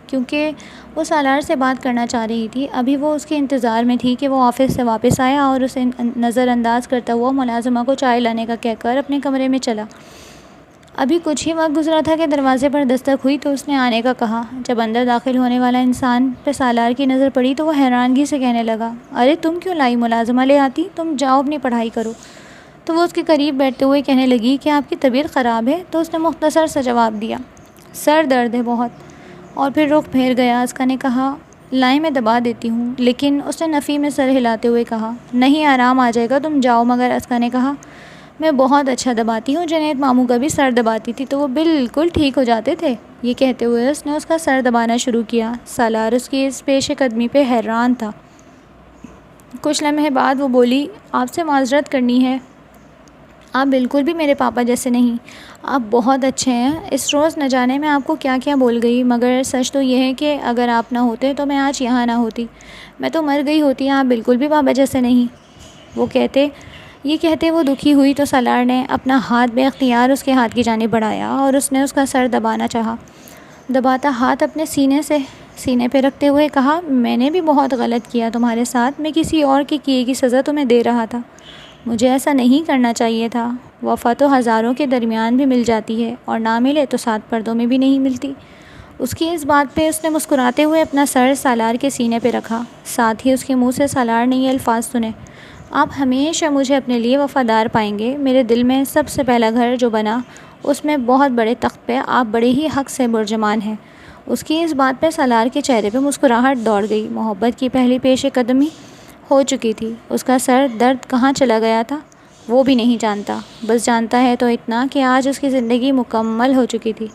کیونکہ وہ سالار سے بات کرنا چاہ رہی تھی۔ ابھی وہ اس کے انتظار میں تھی کہ وہ آفس سے واپس آیا اور اسے نظر انداز کرتا ہوا ملازمہ کو چائے لانے کا کہہ کر اپنے کمرے میں چلا۔ ابھی کچھ ہی وقت گزرا تھا کہ دروازے پر دستک ہوئی تو اس نے آنے کا کہا۔ جب اندر داخل ہونے والا انسان پہ سالار کی نظر پڑی تو وہ حیرانگی سے کہنے لگا، ارے تم کیوں لائی؟ ملازمہ لے آتی، تم جاؤ اپنی پڑھائی کرو۔ تو وہ اس کے قریب بیٹھتے ہوئے کہنے لگی کہ آپ کی طبیعت خراب ہے؟ تو اس نے مختصر سا جواب دیا، سر درد ہے بہت، اور پھر رخ پھیر گیا۔ اسکا نے کہا، لائیں میں دبا دیتی ہوں، لیکن اس نے نفی میں سر ہلاتے ہوئے کہا، نہیں آرام آ جائے گا، تم جاؤ۔ مگر اسکا نے کہا، میں بہت اچھا دباتی ہوں، جنید ماموں کا بھی سر دباتی تھی تو وہ بالکل ٹھیک ہو جاتے تھے۔ یہ کہتے ہوئے اس نے اس کا سر دبانا شروع کیا۔ سالار اس کی اس پیش قدمی پہ حیران تھا۔ کچھ لمحے بعد وہ بولی، آپ سے معذرت کرنی ہے، آپ بالکل بھی میرے پاپا جیسے نہیں، آپ بہت اچھے ہیں۔ اس روز نہ جانے میں آپ کو کیا کیا بول گئی، مگر سچ تو یہ ہے کہ اگر آپ نہ ہوتے تو میں آج یہاں نہ ہوتی، میں تو مر گئی ہوتی، آپ بالکل بھی پاپا جیسے نہیں۔ یہ کہتے وہ دکھی ہوئی تو سالار نے اپنا ہاتھ بے اختیار اس کے ہاتھ کی جانب بڑھایا اور اس نے اس کا سر دبانا چاہا۔ دباتا ہاتھ اپنے سینے پہ رکھتے ہوئے کہا، میں نے بھی بہت غلط کیا تمہارے ساتھ، میں کسی اور کے کیے کی سزا تمہیں دے رہا تھا، مجھے ایسا نہیں کرنا چاہیے تھا۔ وفا تو ہزاروں کے درمیان بھی مل جاتی ہے، اور نہ ملے تو 7 پردوں میں بھی نہیں ملتی۔ اس کی اس بات پہ اس نے مسکراتے ہوئے اپنا سر سالار کے سینے پہ رکھا، ساتھ ہی اس کے منہ سے سالار نے یہ الفاظ سنے، آپ ہمیشہ مجھے اپنے لیے وفادار پائیں گے۔ میرے دل میں سب سے پہلا گھر جو بنا اس میں بہت بڑے تخت پہ آپ بڑے ہی حق سے برجمان ہیں۔ اس کی اس بات پہ سالار کے چہرے پہ مسکراہٹ دوڑ گئی۔ محبت کی پہلی پیش قدمی ہو چکی تھی۔ اس کا سر درد کہاں چلا گیا تھا وہ بھی نہیں جانتا، بس جانتا ہے تو اتنا کہ آج اس کی زندگی مکمل ہو چکی تھی۔